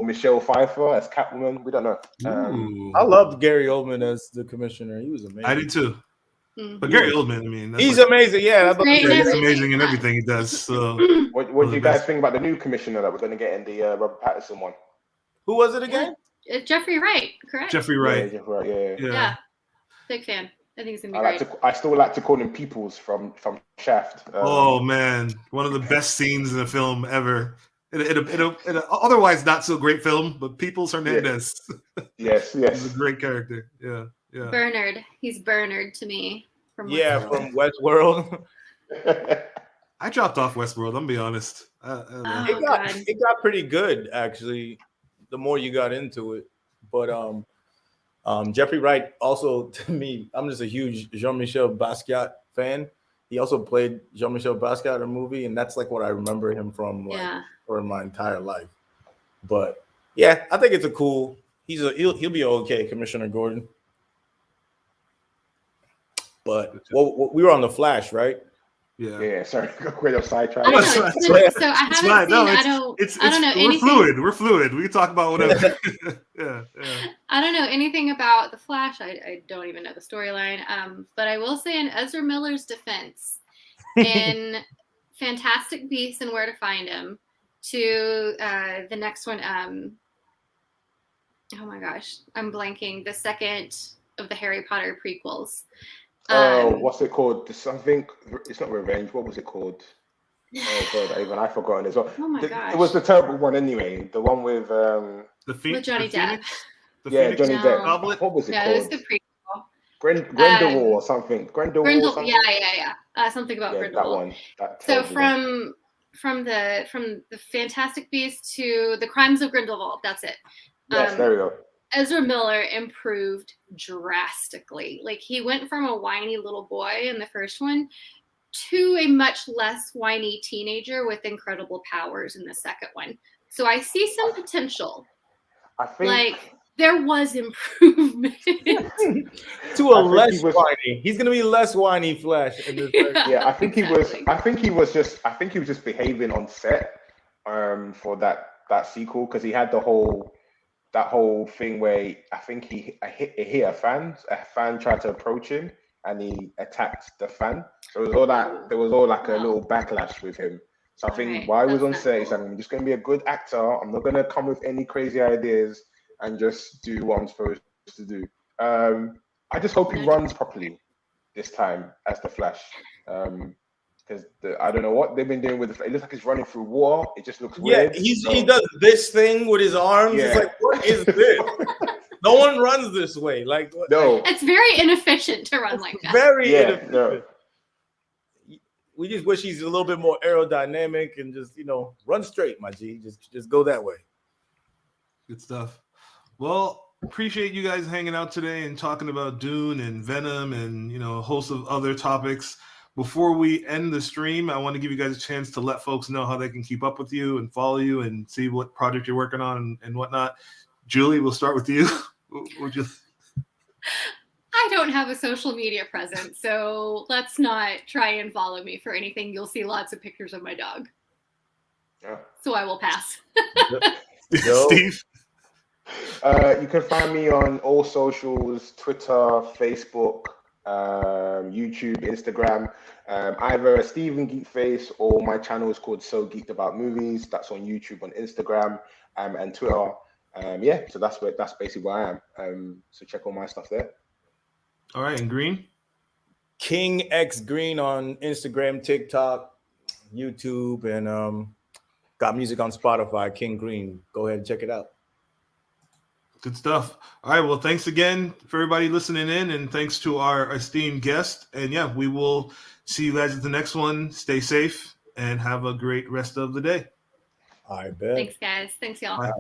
[SPEAKER 3] Michelle Pfeiffer as Catwoman. We don't know.
[SPEAKER 4] I loved Gary Oldman as the commissioner. He was amazing.
[SPEAKER 1] I did too. Mm-hmm. But Gary Oldman, I mean,
[SPEAKER 4] he's amazing. Yeah,
[SPEAKER 1] he's amazing in everything he does. So,
[SPEAKER 3] what do you guys think about the new commissioner that we're going to get in the Robert Pattinson one?
[SPEAKER 4] Who was it again?
[SPEAKER 2] Jeffrey Wright, correct?
[SPEAKER 1] Jeffrey Wright.
[SPEAKER 2] Yeah. Big fan. I think it's gonna be great.
[SPEAKER 3] I still like to call him Peoples from Shaft.
[SPEAKER 1] Oh man, one of the best scenes in a film ever. In a otherwise not so great film, but Peoples Hernandez.
[SPEAKER 3] Yes.
[SPEAKER 1] He's a great character. Yeah.
[SPEAKER 2] Bernard. He's Bernard to me.
[SPEAKER 4] From Westworld.
[SPEAKER 1] I dropped off Westworld. I'm gonna be honest.
[SPEAKER 4] It got pretty good actually. The more you got into it, but Jeffrey Wright also, to me, I'm just a huge Jean-Michel Basquiat fan. He also played Jean-Michel Basquiat in a movie, and that's like what I remember him from for my entire life. But yeah, I think it's a cool. He'll be okay, Commissioner Gordon. But we were on The Flash, right?
[SPEAKER 3] Yeah. Sorry, great up sidetrack.
[SPEAKER 2] So I haven't seen. I don't know anything.
[SPEAKER 1] We're fluid. We can talk about whatever. yeah.
[SPEAKER 2] I don't know anything about The Flash. I don't even know the storyline. But I will say in Ezra Miller's defense, in Fantastic Beasts and Where to Find Him, to the next one. Oh my gosh, I'm blanking. The second of the Harry Potter prequels.
[SPEAKER 3] What's it called? Something. It's not Revenge. What was it called? Oh god, even I've forgotten as well.
[SPEAKER 2] Oh my gosh!
[SPEAKER 3] It was the terrible one anyway. The one with
[SPEAKER 2] with Johnny Depp.
[SPEAKER 3] Johnny Depp. What was it called?
[SPEAKER 2] It was the prequel.
[SPEAKER 3] Grindelwald or something. Grindelwald.
[SPEAKER 2] Yeah. Something about Grindelwald.
[SPEAKER 3] That one.
[SPEAKER 2] So from the Fantastic Beasts to the Crimes of Grindelwald. That's it.
[SPEAKER 3] Yes, there we go.
[SPEAKER 2] Ezra Miller improved drastically. Like he went from a whiny little boy in the first one to a much less whiny teenager with incredible powers in the second one. So I see some potential.
[SPEAKER 3] I think
[SPEAKER 2] there was improvement
[SPEAKER 4] to a less whiny. He's gonna be less whiny Flash. In this
[SPEAKER 3] I think he was just behaving on set for that sequel because he had that whole thing where I think he hit a fan tried to approach him and he attacked the fan. So there was all like a little backlash with him. So I think while he was on set, he's like, I'm just going to be a good actor. I'm not going to come with any crazy ideas and just do what I'm supposed to do. I just hope he runs properly this time as the Flash. Because I don't know what they've been doing with it. It looks like he's running through water. It just looks weird.
[SPEAKER 4] Yeah, he does this thing with his arms. Yeah. It's like, what is this? No one runs this way. Like,
[SPEAKER 3] no,
[SPEAKER 2] it's very inefficient to run like that.
[SPEAKER 4] Very inefficient. No. We just wish he's a little bit more aerodynamic and just run straight, my G. Just go that way.
[SPEAKER 1] Good stuff. Well, appreciate you guys hanging out today and talking about Dune and Venom and a host of other topics. Before we end the stream, I want to give you guys a chance to let folks know how they can keep up with you and follow you and see what project you're working on and whatnot. Julie, we'll start with you.
[SPEAKER 2] I don't have a social media presence, so let's not try and follow me for anything. You'll see lots of pictures of my dog.
[SPEAKER 3] Yeah.
[SPEAKER 2] So I will pass.
[SPEAKER 1] Steve?
[SPEAKER 3] You can find me on all socials, Twitter, Facebook, YouTube, Instagram. Either Steven Geekface or my channel is called So Geeked About Movies. That's on YouTube, on Instagram, and Twitter. Yeah, so that's basically where I am. So check all my stuff there.
[SPEAKER 1] All right, and Green?
[SPEAKER 4] King X Green on Instagram, TikTok, YouTube, and got music on Spotify. King Green. Go ahead and check it out.
[SPEAKER 1] Good stuff. All right. Well, thanks again for everybody listening in, and thanks to our esteemed guest. And yeah, we will see you guys at the next one. Stay safe and have a great rest of the day.
[SPEAKER 4] I bet.
[SPEAKER 2] Thanks, guys. Thanks, y'all.
[SPEAKER 1] Bye.